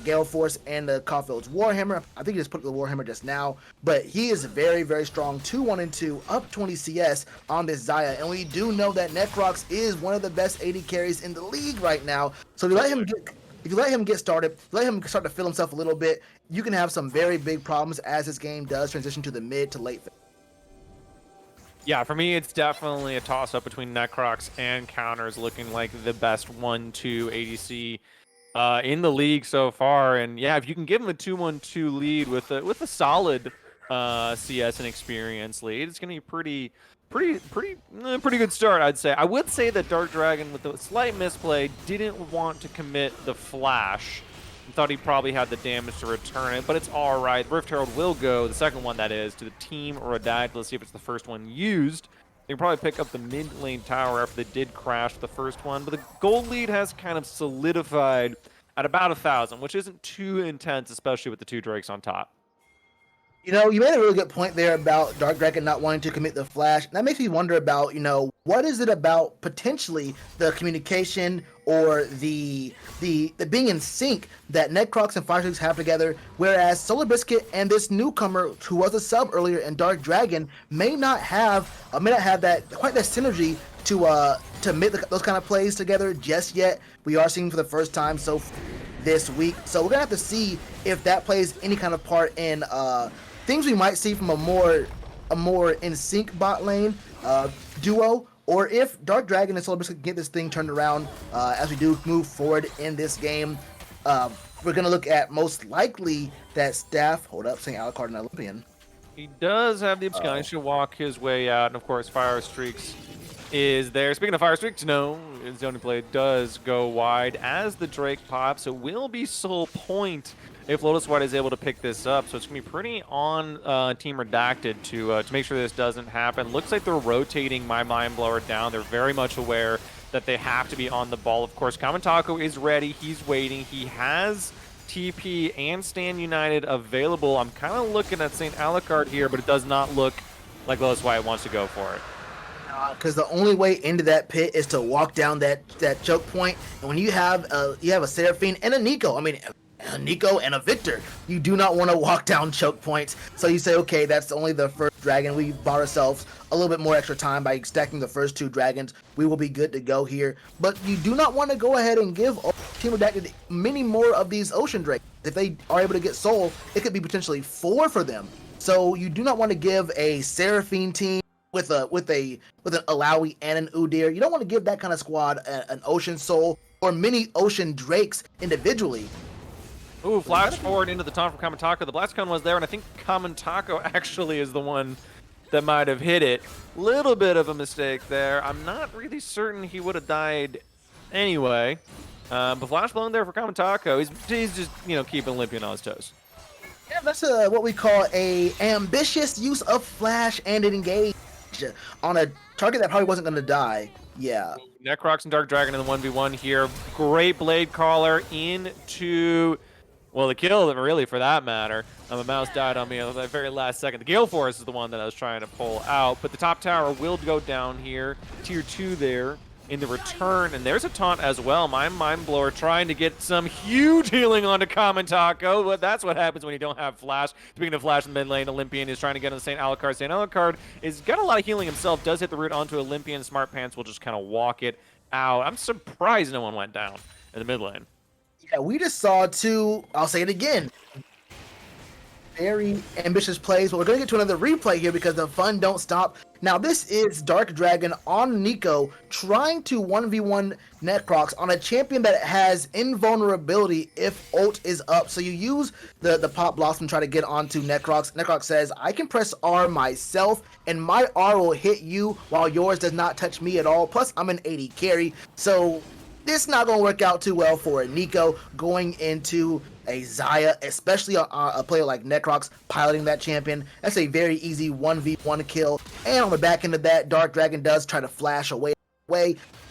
Gale Force and the Caulfield's Warhammer. I think he just put the Warhammer just now, but he is very, very strong. 2, 1, and 2, up 20 CS on this Xayah, and we do know that Necrox is one of the best AD carries in the league right now. So if you let him get started, let him start to feel himself a little bit, you can have some very big problems as this game does transition to the mid to late phase. Yeah, for me, it's definitely a toss-up between Necrox and Counters, looking like the best 1-2 ADC in the league so far. And yeah, if you can give him a 2-1-2 lead with a solid CS and experience lead, it's going to be pretty good start, I'd say. I would say that Dark Dragon, with a slight misplay, didn't want to commit the flash. Thought he probably had the damage to return it, but it's all right. Rift Herald will go, the second one that is, to the Team Redacted. Let's see if it's the first one used. They can probably pick up the mid lane tower after they did crash the first one, but the gold lead has kind of solidified at about 1,000, which isn't too intense, especially with the 2 Drakes on top. You know, you made a really good point there about Dark Dragon not wanting to commit the flash. That makes me wonder about, what is it about potentially the communication or the being in sync that Necrox and Fire Streaks have together, whereas Solar Biscuit and this newcomer who was a sub earlier and Dark Dragon may not have that quite that synergy to make those kind of plays together just yet. We are seeing for the first time this week, so we're gonna have to see if that plays any kind of part in things we might see from a more in sync bot lane duo, or if Dark Dragon and Solar Biscuit can get this thing turned around as we do move forward in this game. We're gonna look at most likely that Staff. Hold up, saying Alucard and Olympian. He does have the Abscond to walk his way out, and of course Fire Streaks is there. Speaking of Fire Streaks, no, zoning play does go wide as the Drake pops. It will be sole point if Lotus White is able to pick this up, so it's going to be pretty on Team Redacted to make sure this doesn't happen. Looks like they're rotating my Mind Blower down. They're very much aware that they have to be on the ball. Of course, Kamantako is ready. He's waiting. He has TP and Stand United available. I'm kind of looking at St. Alucard here, but it does not look like Lotus White wants to go for it. Because the only way into that pit is to walk down that choke point, and when you have a Seraphine and a Nico, a Nico and a Victor, you do not want to walk down choke points. So you say, okay, that's only the first dragon. We bought ourselves a little bit more extra time by stacking the first 2 dragons. We will be good to go here. But you do not want to go ahead and give Team Redacted many more of these Ocean Drakes. If they are able to get Soul, it could be potentially 4 for them. So you do not want to give a Seraphine team with an Alawi and an Udyr. You don't want to give that kind of squad an Ocean Soul or many Ocean Drakes individually. Ooh, flash forward into the taunt from Kamantako. The Blast Cone was there, and I think Kamantako actually is the one that might have hit it. Little bit of a mistake there. I'm not really certain he would have died anyway. But flash blown there for Kamantako. He's just, keeping Olympian on his toes. Yeah, that's what we call a ambitious use of flash and an engage on a target that probably wasn't going to die. Yeah. Necrox and Dark Dragon in the 1v1 here. Great Blade Caller into... Well, the kill, really, for that matter. The mouse died on me at the very last second. The Gale Force is the one that I was trying to pull out, but the top tower will go down here. Tier 2 there in the return, and there's a taunt as well. My Mind Blower trying to get some huge healing onto Kamentaco, but that's what happens when you don't have Flash. Speaking of Flash in the mid lane, Olympian is trying to get on the St. Alucard. St. Alucard is got a lot of healing himself, does hit the root onto Olympian. Smart Pants will just kind of walk it out. I'm surprised no one went down in the mid lane. Yeah, we just saw two, I'll say it again, very ambitious plays, but we're going to get to another replay here because the fun don't stop. Now, this is Dark Dragon on Nico trying to 1v1 Necrox on a champion that has invulnerability if ult is up. So you use the Pop Blossom to try to get onto Necrox. Necrox says, I can press R myself, and my R will hit you while yours does not touch me at all. Plus, I'm an 80 carry, so this is not going to work out too well for Nico going into a Xayah, especially a player like Necrox piloting that champion. That's a very easy 1v1 kill. And on the back end of that, Dark Dragon does try to flash away.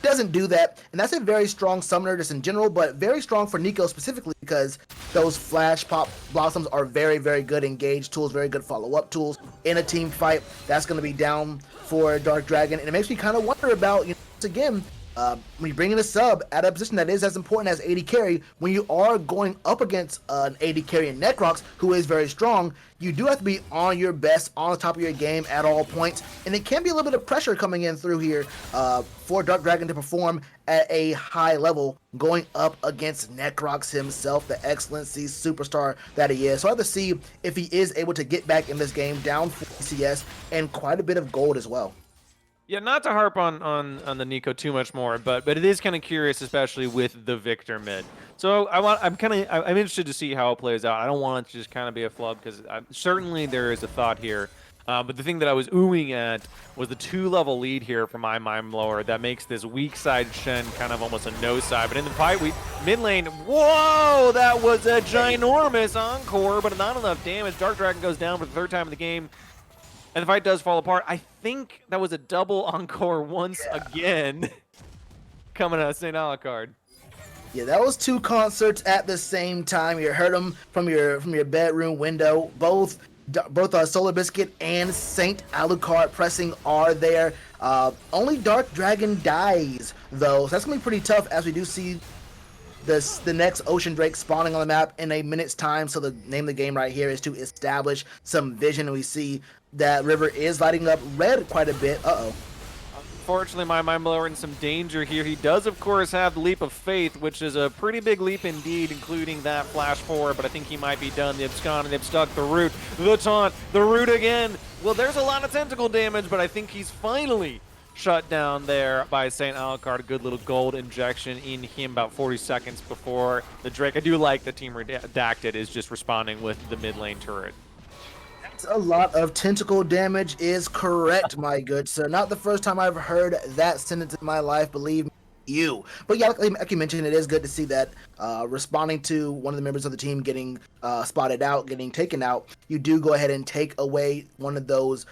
Doesn't do that. And that's a very strong summoner just in general, but very strong for Nico specifically because those flash pop blossoms are very, very good engage tools, very good follow-up tools in a team fight. That's going to be down for Dark Dragon. And it makes me kind of wonder about, once again, when you bring in a sub at a position that is as important as AD carry, when you are going up against an AD carry in Necrox, who is very strong, you do have to be on your best, on the top of your game at all points, and it can be a little bit of pressure coming in through here for Dark Dragon to perform at a high level, going up against Necrox himself, the excellency superstar that he is. So I have to see if he is able to get back in this game down 4 CS and quite a bit of gold as well. Yeah, not to harp on the Nico too much more, but it is kind of curious, especially with the Victor mid. So I'm interested to see how it plays out. I don't want it to just kind of be a flub because certainly there is a thought here. But the thing that I was oohing at was the 2-level lead here for my Mind Blower that makes this weak side Shen kind of almost a no side. But in the fight, mid lane, whoa, that was a ginormous encore, but not enough damage. Dark Dragon goes down for the 3rd time in the game. And the fight does fall apart. I think that was a double encore once again coming out of St. Alucard. Yeah, that was 2 concerts at the same time. You heard them from your bedroom window. Both Solar Biscuit and St. Alucard pressing R there. Only Dark Dragon dies, though. So that's going to be pretty tough as we do see the next Ocean Drake spawning on the map in a minute's time. So the name of the game right here is to establish some vision. And we see that river is lighting up red quite a bit. Unfortunately, my Mind Blower in some danger here. He does, of course, have the Leap of Faith, which is a pretty big leap indeed, including that flash forward, but I think he might be done. The Abscon, and they've stuck the root, the taunt, the root again. Well, there's a lot of tentacle damage, but I think he's finally shut down there by St. Alucard. A good little gold injection in him about 40 seconds before the Drake. I do like the team Redacted is just responding with the mid lane turret. A lot of tentacle damage is correct, my good sir. Not the first time I've heard that sentence in my life, believe you. But yeah, like you mentioned, it is good to see that responding to one of the members of the team getting spotted out, getting taken out, you do go ahead and take away one of those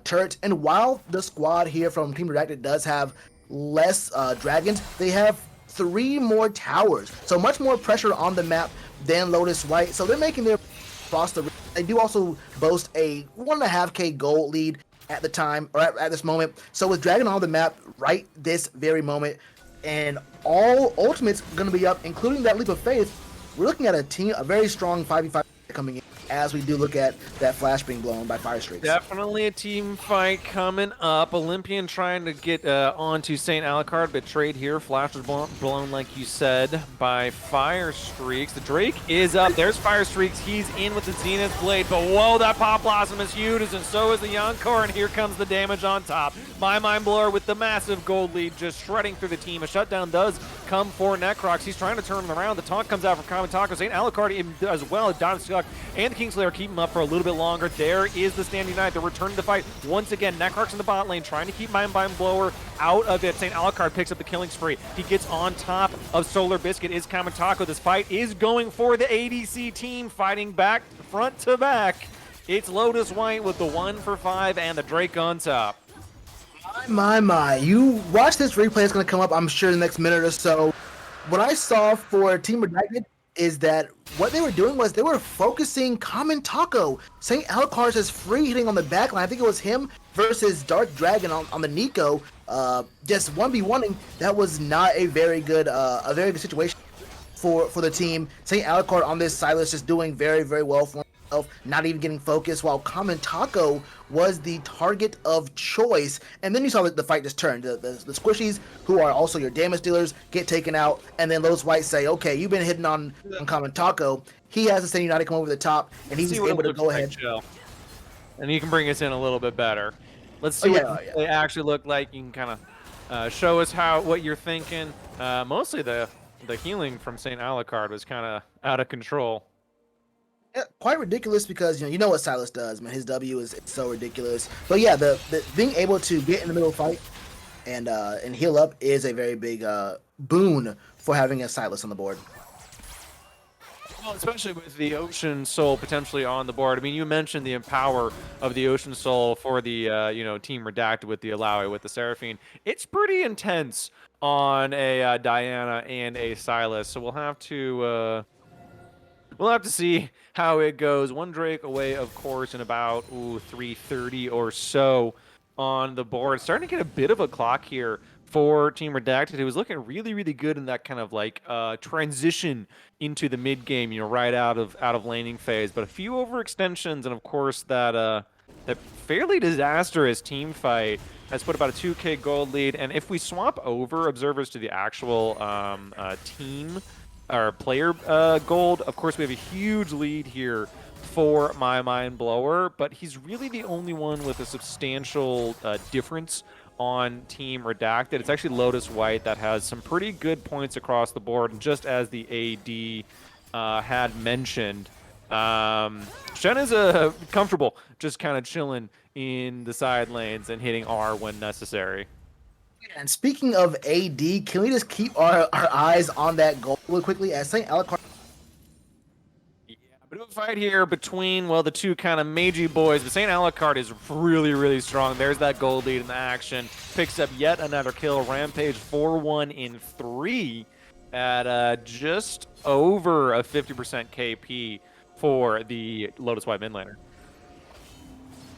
turrets. And while the squad here from Team Redacted does have less dragons, they have 3 more towers. So much more pressure on the map than Lotus White. So they're making their across the. They do also boast a 1.5K gold lead at the time, or at this moment. So with Dragon on the map right this very moment, and all ultimates going to be up, including that Leap of Faith, we're looking at a very strong 5v5 coming in as we do look at that flash being blown by Fire Streaks. Definitely a team fight coming up. Olympian trying to get onto St. Alucard, betrayed here. Flash was blown, like you said, by Fire Streaks. The Drake is up. There's Fire Streaks. He's in with the Zenith Blade, but whoa, that Pop Blossom is huge, and so is the Encore, and here comes the damage on top. My Mind Blower with the massive gold lead, just shredding through the team. A shutdown does come for Necrox. He's trying to turn him around. The taunt comes out from Kamentaco. St. Alucard as well. Don Stuck and the Kingslayer keep him up for a little bit longer. There is the Standing Knight. They're returning to the fight once again. Necrox in the bot lane trying to keep Mind Blower out of it. St. Alucard picks up the killing spree. He gets on top of Solar Biscuit. Is Kamentaco. This fight is going for the ADC team, fighting back front to back. It's Lotus White with the 1 for 5 and the Drake on top. My. You watch this replay. It's going to come up, I'm sure, in the next minute or so. What I saw for Team Redacted is that what they were doing was they were focusing Common Taco. St. Alucard's is free hitting on the back line. I think it was him versus Dark Dragon on the Nico. Just 1v1ing. That was not a very good situation for the team. St. Alucard on this Silas just doing very, very well for himself, not even getting focused, while Common Taco was the target of choice. And then you saw the fight just turn. The squishies, who are also your damage dealers, get taken out, and then Lotus White say, okay, you've been hitting on Common Taco. He has the St. United come over the top, and he's able to go ahead. And you can bring us in a little bit better. Let's see what they actually look like. You can kind of show us what you're thinking. Mostly the healing from St. Alucard was kind of out of control. Yeah, quite ridiculous because you know what Silas does, man. His W is so ridiculous. But yeah, the being able to get in the middle of the fight and heal up is a very big boon for having a Silas on the board. Well, especially with the Ocean Soul potentially on the board. I mean, you mentioned the empower of the Ocean Soul for the Team Redacted with the Alawi, with the Seraphine. It's pretty intense on a Diana and a Silas, so we'll have to see how it goes. One Drake away, of course, in about 3:30 or so on the board. Starting to get a bit of a clock here for Team Redacted. It was looking really, really good in that kind of like transition into the mid game, right out of laning phase. But a few overextensions, and of course that fairly disastrous team fight has put about a 2K gold lead. And if we swap over observers to the actual team or player gold, of course we have a huge lead here for My Mind Blower, but he's really the only one with a substantial difference on Team Redacted. It's actually Lotus White that has some pretty good points across the board, and just as the AD had mentioned, Shen is comfortable just kind of chilling in the side lanes and hitting R when necessary. And speaking of AD, can we just keep our eyes on that goal really quickly as St. Alucard? Yeah, a bit of a fight here between, the two kind of magey boys, but St. Alucard is really, really strong. There's that gold lead in the action. Picks up yet another kill. Rampage 4-1 in 3 at just over a 50% KP for the Lotus White mid laner.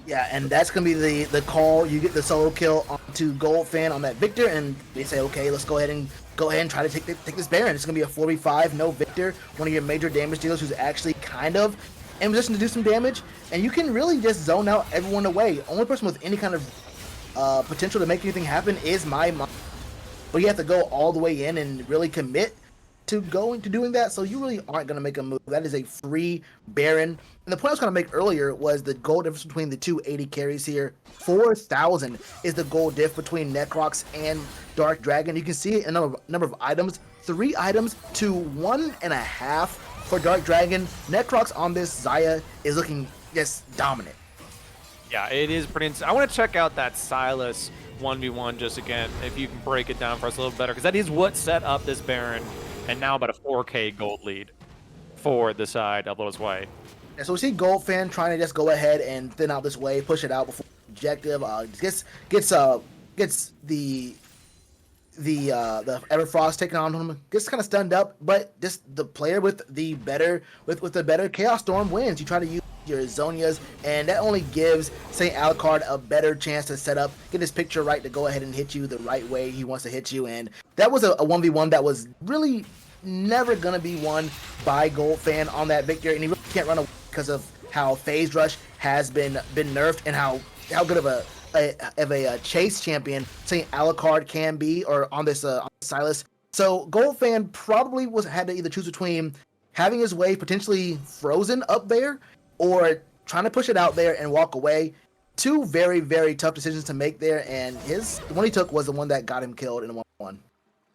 Yeah, and that's going to be the call. You get the solo kill onto Goldfan on that Victor, and they say, okay, let's go ahead and try to take this Baron. It's going to be a 4v5, no Victor, one of your major damage dealers who's actually kind of in position to do some damage, and you can really just zone out everyone away. Only person with any kind of potential to make anything happen is My Mind. But you have to go all the way in and really commit to doing that, so you really aren't going to make a move. That is a free Baron. And the point I was going to make earlier was the gold difference between the two 80 carries here. 4,000 is the gold diff between Necrox and Dark Dragon. You can see it in a number of items. 3 items to 1.5 for Dark Dragon. Necrox on this Xayah is looking just dominant. Yeah, it is pretty insane. I want to check out that Silas 1v1 just again, if you can break it down for us a little better, because that is what set up this Baron, and now about a 4K gold lead for the side of Lotus White. Yeah, so we see Goldfan trying to just go ahead and thin out this wave, push it out before objective. Gets the Everfrost taken on him, gets kind of stunned up, but just the player with the better Chaos Storm wins. You try to use your Zonias, and that only gives St. Alucard a better chance to set up, get his picture right to go ahead and hit you the right way he wants to hit you. And that was a 1v1 that was really never gonna be won by Goldfan on that Victor, and he really can't run away because of how Phase Rush has been nerfed and how good of a chase champion St. Alucard can be, or on this on Silas. So Goldfan probably had to either choose between having his wave potentially frozen up there or trying to push it out there and walk away. 2 very, very tough decisions to make there, and the one he took was the one that got him killed in a 1-1.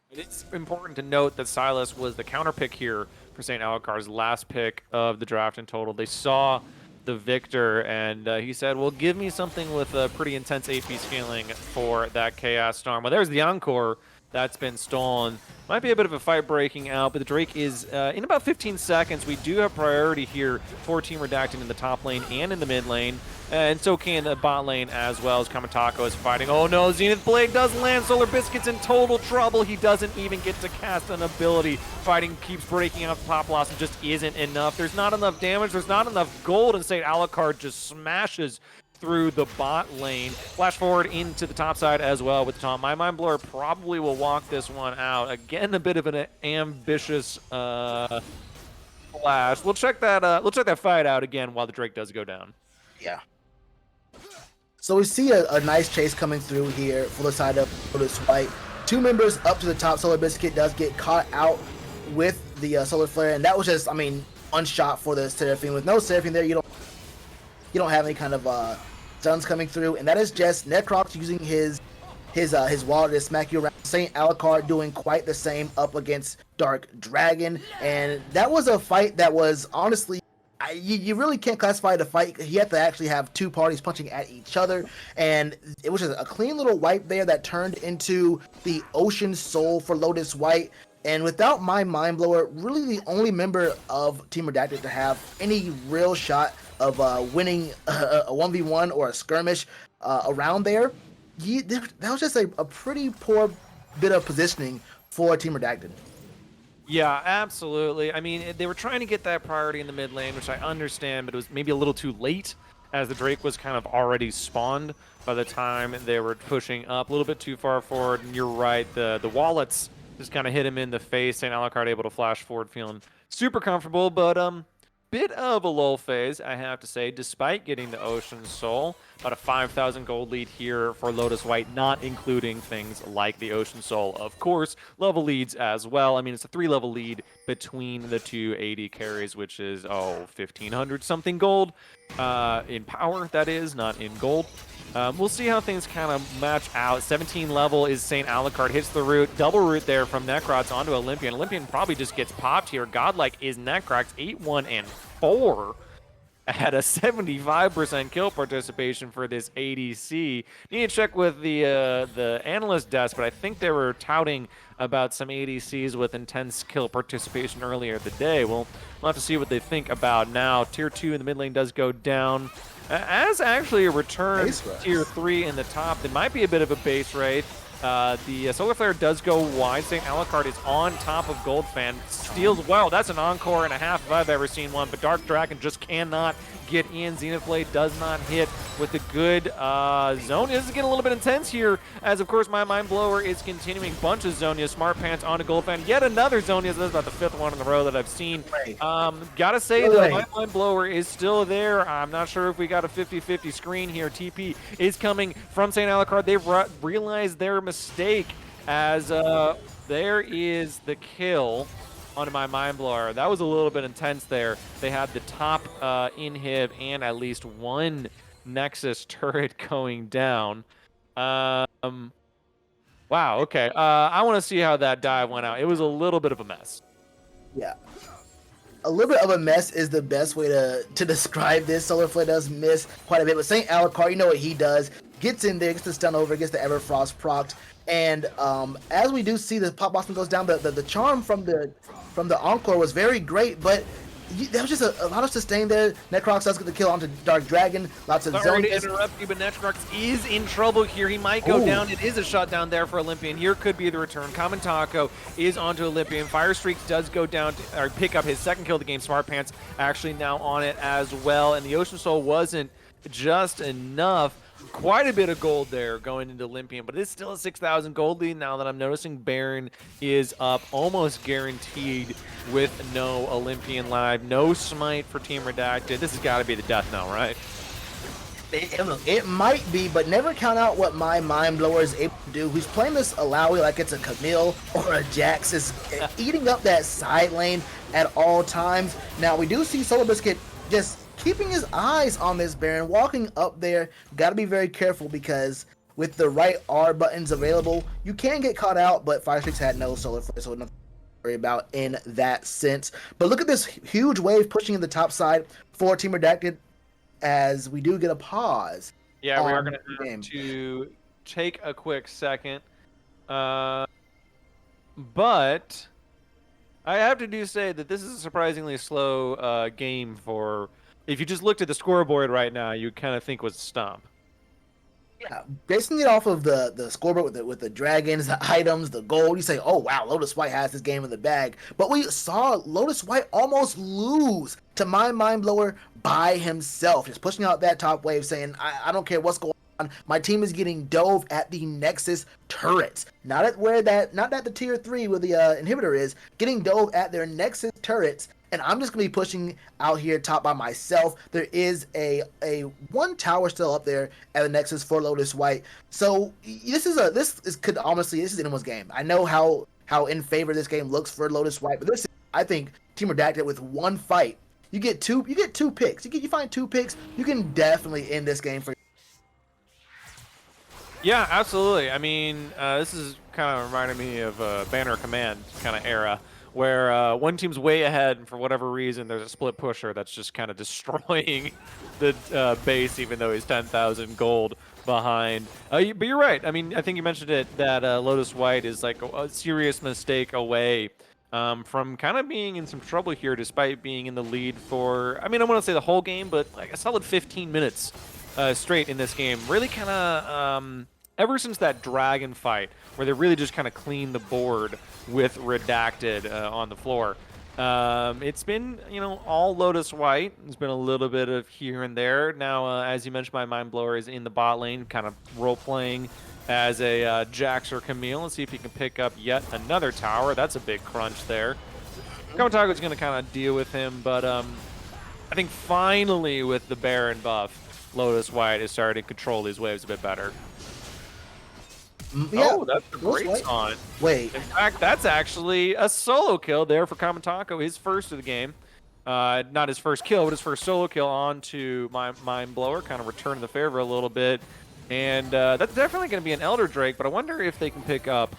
It's important to note that Silas was the counter pick here for St. Alucard's last pick of the draft in total. They saw the Victor, and he said, well, give me something with a pretty intense AP scaling for that Chaos Storm. Well, there's the Encore That's been stolen. Might be a bit of a fight breaking out, but the Drake is in about 15 seconds. We do have priority here for Team Redacted in the top lane and in the mid lane. And so can the bot lane as well as Kamatako is fighting. Oh no, Zenith Blade does land. Solar Biscuit's in total trouble. He doesn't even get to cast an ability. Fighting keeps breaking out the Pop Blossom, just isn't enough. There's not enough damage. There's not enough gold, and St. Alucard just smashes through the bot lane. Flash forward into the top side as well with the taunt. My Mind Blower probably will walk this one out. Again, a bit of an ambitious flash. We'll check that fight out again while the Drake does go down. Yeah. So we see a nice chase coming through here for the side of Lotus White. 2 members up to the top. Solar Biscuit does get caught out with the Solar Flare, and that was just, I mean, one shot for the Seraphine. With no Seraphine there, you don't have any kind of stuns coming through, and that is just Necrox using his wall to smack you around. St. Alucard doing quite the same up against Dark Dragon, and that was a fight that was honestly, you really can't classify the fight. You have to actually have 2 parties punching at each other, and it was just a clean little wipe there that turned into the Ocean Soul for Lotus White. And without my Mind Blower, really the only member of Team Redacted to have any real shot of winning a 1v1 or a skirmish around there, that was just a pretty poor bit of positioning for Team Redacted. Yeah, absolutely. I mean, they were trying to get that priority in the mid lane, which I understand, but it was maybe a little too late as the Drake was kind of already spawned by the time they were pushing up. A little bit too far forward, and you're right, the wallets just kind of hit him in the face. St. Alucard able to flash forward, feeling super comfortable, but bit of a lull phase, I have to say, despite getting the Ocean Soul. About a 5,000 gold lead here for Lotus White, not including things like the Ocean Soul, of course. Level leads as well. I mean, it's a 3-level lead between the 2 AD carries, which is, 1,500 something gold in power, that is, not in gold. We'll see how things kind of match out. 17 level is St. Alucard, hits the root, double root there from Necrox onto Olympian. Olympian probably just gets popped here. Godlike is Necrox, 8-1 and 4 at a 75% kill participation for this ADC. Need to check with the analyst desk, but I think they were touting about some ADCs with intense kill participation earlier in the day. We'll have to see what they think about now. Tier 2 in the mid lane does go down. As actually a return Tier 3 in the top, there might be a bit of a base raid. The Solar Flare does go wide. St. Alucard is on top of Goldfan. Steals, wow, that's an encore and a half if I've ever seen one, but Dark Dragon just cannot get in. Zenith Blade does not hit with the good zone. This is getting a little bit intense here, as of course my Mind Blower is continuing. Bunch of Zonias, Smart Pants onto Goldfan. Yet another Zonias. This is about the 5th one in a row that I've seen. Gotta say that my Mind Blower is still there. I'm not sure if we got a 50-50 screen here. TP is coming from St. Alucard. They've realized their mistake as there is the kill onto my Mind Blower. That was a little bit intense there. They had the top inhib and at least one Nexus turret going down. Wow, okay. I want to see how that dive went out. It was a little bit of a mess. Yeah. A little bit of a mess is the best way to describe this. Solar Flare does miss quite a bit, but St. Alucard, you know what he does. Gets in there, gets the stun over, gets the Everfrost procced, and as we do see the Pop Blossom goes down, the charm from the Encore was very great, but there was just a lot of sustain there. Necrox does get the kill onto Dark Dragon. Lots of Sorry to interrupt you, but Necrox is in trouble here. He might go down. It is a shutdown there for Olympian. Here could be the return. Kamatako is onto Olympian. Fire Streak does go down or pick up his 2nd kill of the game. Smart Pants actually now on it as well. And the Ocean Soul wasn't just enough. Quite a bit of gold there going into Olympian, but it's still a 6,000 gold lead now that I'm noticing Baron is up almost guaranteed with no Olympian live. No smite for Team Redacted. This has got to be the death knell, right? It might be, but never count out what my Mind Blower is able to do. He's playing this Alawi like it's a Camille or a Jax, is eating up that side lane at all times. Now, we do see Solar Biscuit just keeping his eyes on this Baron, walking up there. Got to be very careful because with the right R buttons available, you can get caught out, but Fire Streaks had no Solar Flare, so nothing to worry about in that sense. But look at this huge wave pushing in the top side for Team Redacted as we do get a pause. Yeah, we are going to have to take a quick second. But I have to say that this is a surprisingly slow game for. If you just looked at the scoreboard right now, you kind of think was a stomp. Yeah, basing it off of the scoreboard with the dragons, the items, the gold, you say, oh wow, Lotus White has this game in the bag. But we saw Lotus White almost lose to my mind blower by himself, just pushing out that top wave, saying, I don't care what's going on. My team is getting dove at the Nexus turrets, not at the tier 3 where the inhibitor is, getting dove at their Nexus turrets. And I'm just gonna be pushing out here top by myself. There is a one tower still up there at the Nexus for Lotus White. So this is anyone's game. I know how in favor this game looks for Lotus White, but I think Team Redacted with one fight, you get two picks. You find 2 picks, you can definitely end this game for. Yeah, absolutely. I mean, this is kind of reminding me of Banner Command kind of era, where one team's way ahead, and for whatever reason, there's a split pusher that's just kind of destroying the base, even though he's 10,000 gold behind. But you're right. I mean, I think you mentioned it, that Lotus White is like a serious mistake away from kind of being in some trouble here, despite being in the lead for, I mean, I want to say the whole game, but like a solid 15 minutes straight in this game. Really kind of, ever since that dragon fight, where they really just kind of cleaned the board with Redacted on the floor. It's been, all Lotus White. There's been a little bit of here and there. Now, as you mentioned, my Mind Blower is in the bot lane, kind of role-playing as a Jax or Camille. Let's see if he can pick up yet another tower. That's a big crunch there. Kamatago's going to kind of deal with him, but I think finally with the Baron buff, Lotus White is starting to control these waves a bit better. Yeah, oh, that's a great taunt. Wait. In fact, that's actually a solo kill there for Kamatako, his first of the game. Not his first kill, but his first solo kill onto my Mind Blower, kind of return the favor a little bit. And that's definitely going to be an Elder Drake, but I wonder if they can pick up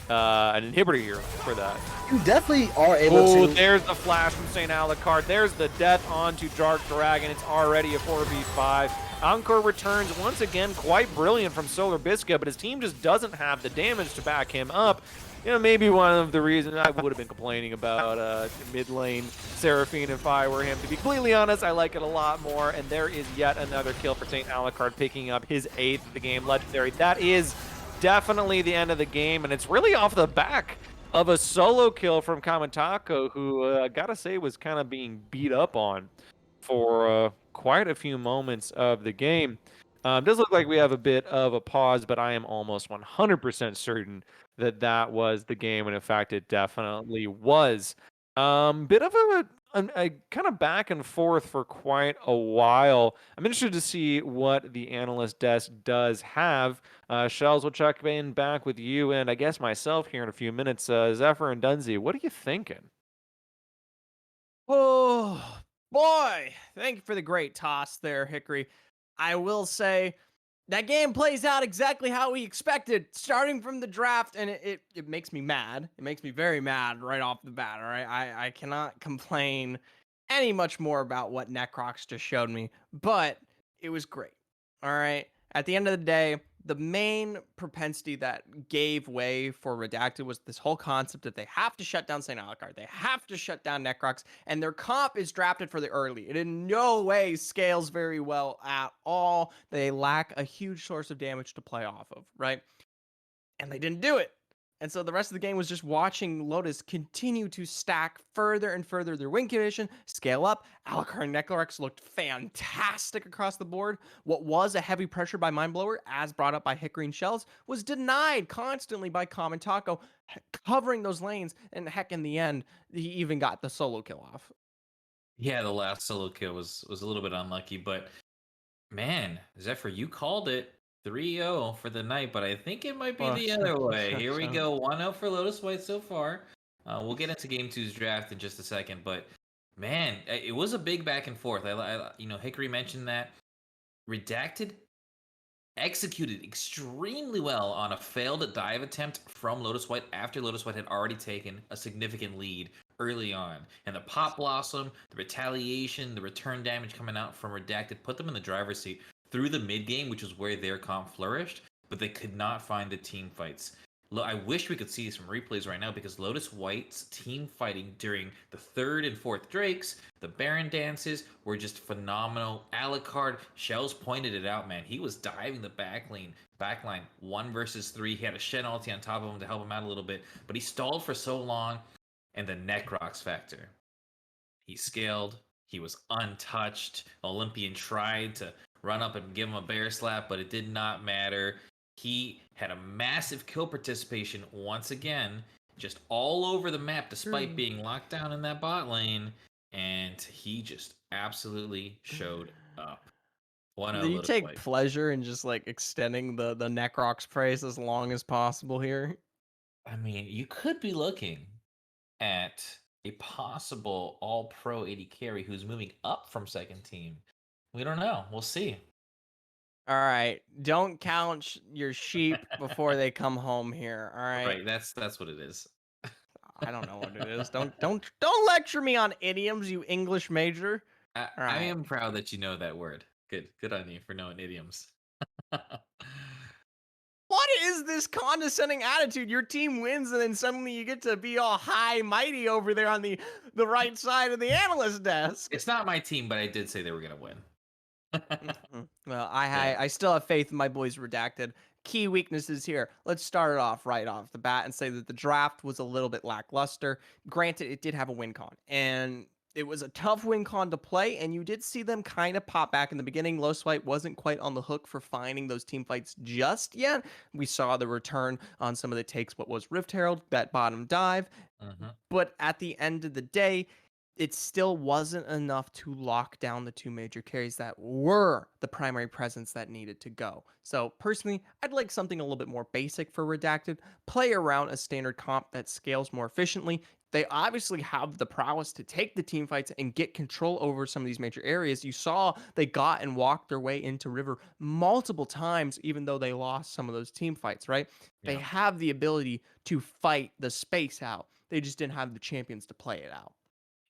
an inhibitor here for that. You definitely are able to. Oh, there's the flash from St. Alucard. There's the death onto Dark Dragon. It's already a 4v5. Encore returns once again, quite brilliant from Solar Biscuit, but his team just doesn't have the damage to back him up. Maybe one of the reasons I would have been complaining about mid lane Seraphine if I were him. To be completely honest, I like it a lot more, and there is yet another kill for St. Alucard, picking up his 8th of the game. Legendary. That is definitely the end of the game, and it's really off the back of a solo kill from Kamatako, who, gotta say, was kind of being beat up on for quite a few moments of the game. Does look like we have a bit of a pause, but I am almost 100% certain that that was the game, and in fact, it definitely was. Bit of a kind of back and forth for quite a while. I'm interested to see what the analyst desk does have. Shells, will check in back with you, and I guess myself here in a few minutes. Zephyr and Dunzy, what are you thinking? Oh, boy. Thank you for the great toss there, Hickory. I will say that game plays out exactly how we expected, starting from the draft, and it makes me mad. It makes me very mad right off the bat, all right? I cannot complain any much more about what Necrox just showed me, but it was great, all right? At the end of the day, the main propensity that gave way for Redacted was this whole concept that they have to shut down St. Alucard. They have to shut down Necrox, and their comp is drafted for the early. It in no way scales very well at all. They lack a huge source of damage to play off of, right? And they didn't do it. And so the rest of the game was just watching Lotus continue to stack further and further their win condition, scale up. Alucard and Necrox looked fantastic across the board. What was a heavy pressure by Mindblower, as brought up by Hickory and Shells, was denied constantly by Common Taco, covering those lanes. And heck, in the end, he even got the solo kill off. Yeah, the last solo kill was a little bit unlucky, but man, Zephyr, you called it. 3-0 for the night, but I think it might be the other way. Here we go. 1-0 for Lotus White so far. We'll get into Game 2's draft in just a second, but man, it was a big back and forth. Hickory mentioned that Redacted executed extremely well on a failed dive attempt from Lotus White after Lotus White had already taken a significant lead early on. And the Pop Blossom, the retaliation, the return damage coming out from Redacted put them in the driver's seat through the mid game, which is where their comp flourished, but they could not find the team fights. I wish we could see some replays right now because Lotus White's team fighting during the 3rd and 4th Drakes, the Baron dances were just phenomenal. Alucard, Shells pointed it out, man. He was diving the backline 1 versus 3. He had a Shen ulti on top of him to help him out a little bit, but he stalled for so long. And the Necrox factor. He scaled. He was untouched. Olympian tried to run up and give him a bear slap, but it did not matter. He had a massive kill participation once again, just all over the map, despite being locked down in that bot lane. And he just absolutely showed up. Do you take pleasure in just like extending the Necrox praise as long as possible here? I mean, you could be looking at a possible all-pro AD carry who's moving up from second team. We don't know. We'll see. All right, don't count your sheep before they come home here. All right. Right, that's what it is. I don't know what it is. Don't lecture me on idioms, you English major. I, All I right. am proud that you know that word. Good on you for knowing idioms. What is this condescending attitude? Your team wins, and then suddenly you get to be all high mighty over there on the right side of the analyst desk. It's not my team, but I did say they were gonna win. Well, Yeah. I still have faith in my boys Redacted. Key weaknesses here. Let's start it off right off the bat and say that the draft was a little bit lackluster. Granted, it did have a win con, and it was a tough win con to play, and you did see them kind of pop back in the beginning. Lotus White wasn't quite on the hook for finding those team fights just yet. We saw the return on some of the takes, what was Rift Herald, that bottom dive. But at the end of the day, it still wasn't enough to lock down the 2 major carries that were the primary presence that needed to go. So personally, I'd like something a little bit more basic for Redacted. Play around a standard comp that scales more efficiently. They obviously have the prowess to take the team fights and get control over some of these major areas. You saw they got and walked their way into River multiple times, even though they lost some of those team fights, right? They Yeah. have the ability to fight the space out. They just didn't have the champions to play it out.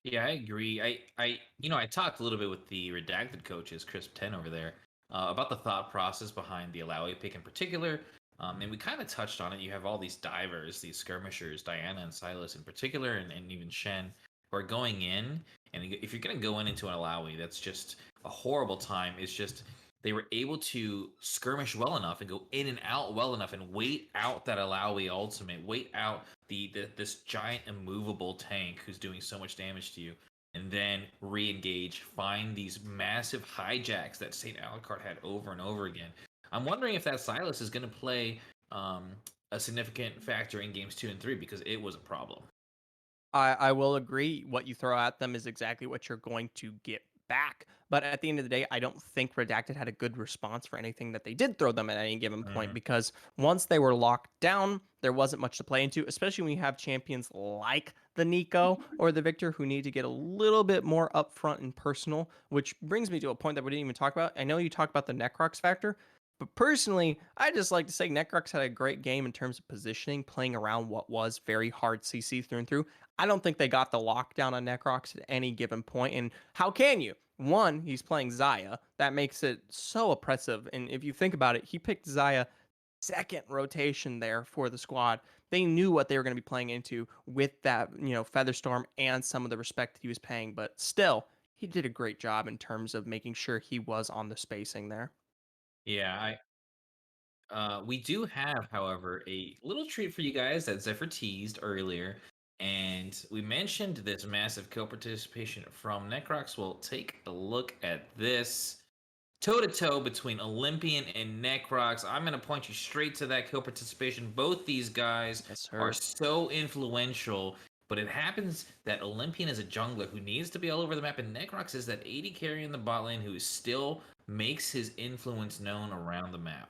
Yeah, I agree. I talked a little bit with the redacted coaches, Crisp 10 over there, about the thought process behind the Alawi pick in particular. And we kind of touched on it. You have all these divers, these skirmishers, Diana and Silas in particular, and even Shen, who are going in. And if you're going to go into an Alawi, that's just a horrible time. It's just they were able to skirmish well enough and go in and out well enough and wait out that Alawi ultimate, wait out this giant immovable tank who's doing so much damage to you, and then re-engage, find these massive hijacks that St. Alucard had over and over again. I'm wondering if that Silas is going to play a significant factor in games 2 and 3 because it was a problem. I will agree. What you throw at them is exactly what you're going to get back. But at the end of the day, I don't think Redacted had a good response for anything that they did throw them at any given point because once they were locked down, there wasn't much to play into, especially when you have champions like the Nico or the Victor who need to get a little bit more upfront and personal, which brings me to a point that we didn't even talk about. I know you talked about the Necrox factor, but personally, I just like to say Necrox had a great game in terms of positioning, playing around what was very hard CC through and through. I don't think they got the lockdown on Necrox at any given point. And how can you? One, he's playing Xayah. That makes it so oppressive. And if you think about it, he picked Xayah second rotation there for the squad. They knew what they were going to be playing into with that, Featherstorm and some of the respect he was paying. But still, he did a great job in terms of making sure he was on the spacing there. Yeah, we do have, however, a little treat for you guys that Zephyr teased earlier. And we mentioned this massive kill participation from Necrox. Well, take a look at this. Toe-to-toe between Olympian and Necrox. I'm going to point you straight to that kill participation. Both these guys are so influential. But it happens that Olympian is a jungler who needs to be all over the map. And Necrox is that AD carry in the bot lane who still makes his influence known around the map.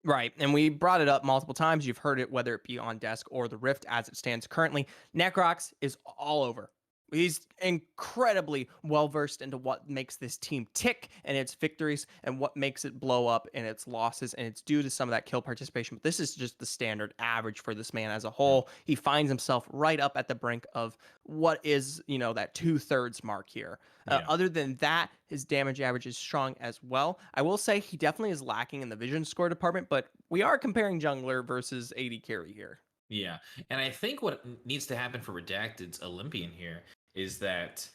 Right. And we brought it up multiple times. You've heard it, whether it be on desk or the Rift as it stands currently. Necrox is all over. He's incredibly well versed into what makes this team tick and its victories and what makes it blow up in its losses. And it's due to some of that kill participation. But this is just the standard average for this man as a whole. He finds himself right up at the brink of what is, that 2/3 mark here. Yeah. Other than that, his damage average is strong as well. I will say he definitely is lacking in the vision score department, but we are comparing jungler versus AD carry here. Yeah, and I think what needs to happen for Redacted's Olympian here is that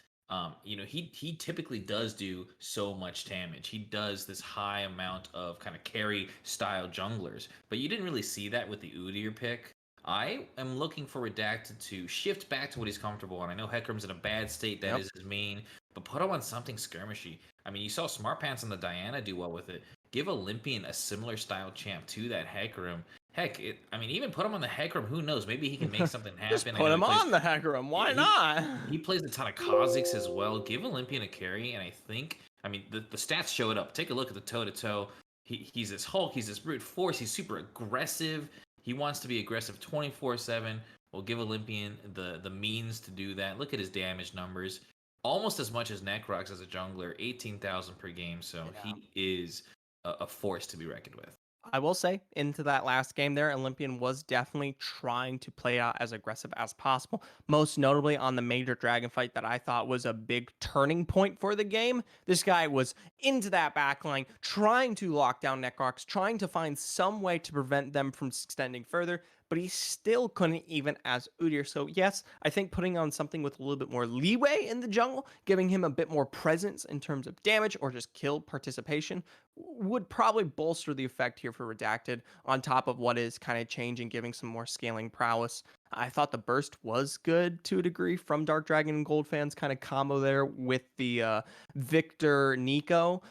he typically does do so much damage. He does this high amount of kind of carry style junglers, but you didn't really see that with the Udyr pick. I am looking for Redacted to shift back to what he's comfortable on. I know Hecarim's in a bad state, that is his main, but put him on something skirmishy. I mean, you saw Smart Pants on the Diana do well with it. Give Olympian a similar style champ to that Hecarim. Heck, even put him on the Hecarim. Who knows? Maybe he can make something happen. Just put him on the Hecarim. Why not? He plays a ton of Kha'Zix as well. Give Olympian a carry, and I think, the stats show it up. Take a look at the toe-to-toe. He's this Hulk. He's this brute force. He's super aggressive. He wants to be aggressive 24/7. We'll give Olympian the means to do that. Look at his damage numbers. Almost as much as Necrox as a jungler, 18,000 per game. So he is a force to be reckoned with. I will say, into that last game there, Olympian was definitely trying to play out as aggressive as possible. Most notably on the major dragon fight that I thought was a big turning point for the game. This guy was into that backline, trying to lock down Necrox, trying to find some way to prevent them from extending further, but he still couldn't even as Udyr. So yes, I think putting on something with a little bit more leeway in the jungle, giving him a bit more presence in terms of damage or just kill participation would probably bolster the effect here for Redacted on top of what is kind of changing, giving some more scaling prowess. I thought the burst was good to a degree from Dark Dragon and Gold fans kind of combo there with the Victor Nico,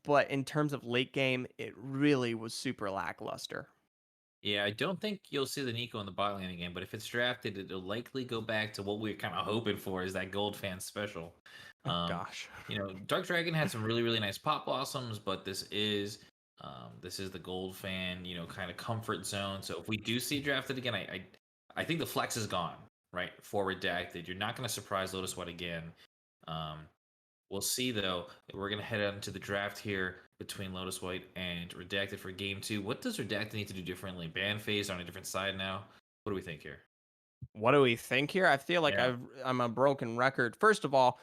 but in terms of late game, it really was super lackluster. Yeah, I don't think you'll see the Nico in the bot lane again, but if it's drafted, it'll likely go back to what we're kind of hoping for, is that Gold fan special. Gosh. Dark Dragon had some really, really nice pop blossoms, but this is the Gold fan, kind of comfort zone. So if we do see drafted again, I think the flex is gone, right? For Redacted. You're not going to surprise Lotus White again. We'll see, though. We're going to head on to the draft here between Lotus White and Redacted for Game 2. What does Redacted need to do differently? Ban phase on a different side now? What do we think here? What do we think here? I feel like I'm a broken record. First of all,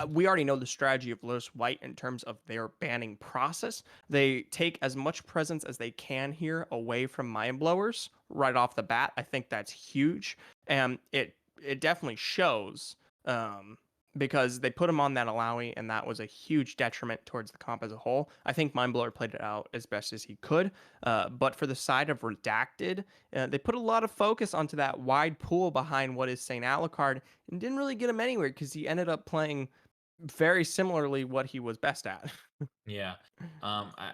we already know the strategy of Lotus White in terms of their banning process. They take as much presence as they can here away from Mind Blowers right off the bat. I think that's huge. And it definitely shows because they put him on that Alawi, and that was a huge detriment towards the comp as a whole. I think Mindblower played it out as best as he could. But for the side of Redacted, they put a lot of focus onto that wide pool behind what is St. Alucard and didn't really get him anywhere because he ended up playing very similarly what he was best at. Yeah. I'm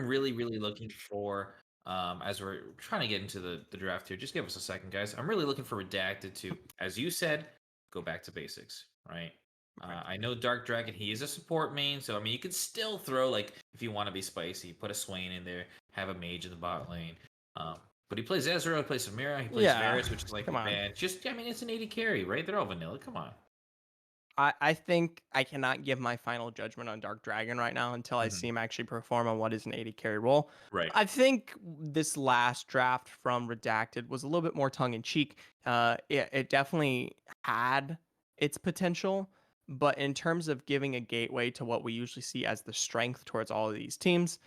really, really looking for, as we're trying to get into the draft here, just give us a second, guys. I'm really looking for Redacted to, as you said, go back to basics, right? I know Dark Dragon, he is a support main, so you could still throw, like, if you want to be spicy, put a Swain in there, have a mage in the bot lane. But he plays Ezreal, he plays Samira, he plays Varus, which is like bad. It's an 80 carry, right? They're all vanilla. Come on. I think I cannot give my final judgment on Dark Dragon right now until I see him actually perform on what is an 80 carry role. Right. I think this last draft from Redacted was a little bit more tongue in cheek. It definitely had its potential, but in terms of giving a gateway to what we usually see as the strength towards all of these teams,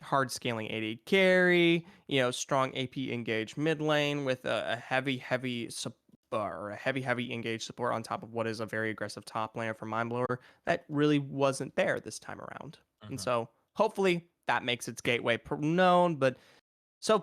hard scaling 80 carry, strong AP engaged mid lane with a heavy support or a heavy engaged support on top of what is a very aggressive top laner for Mindblower, that really wasn't there this time around. And so hopefully that makes its gateway known, but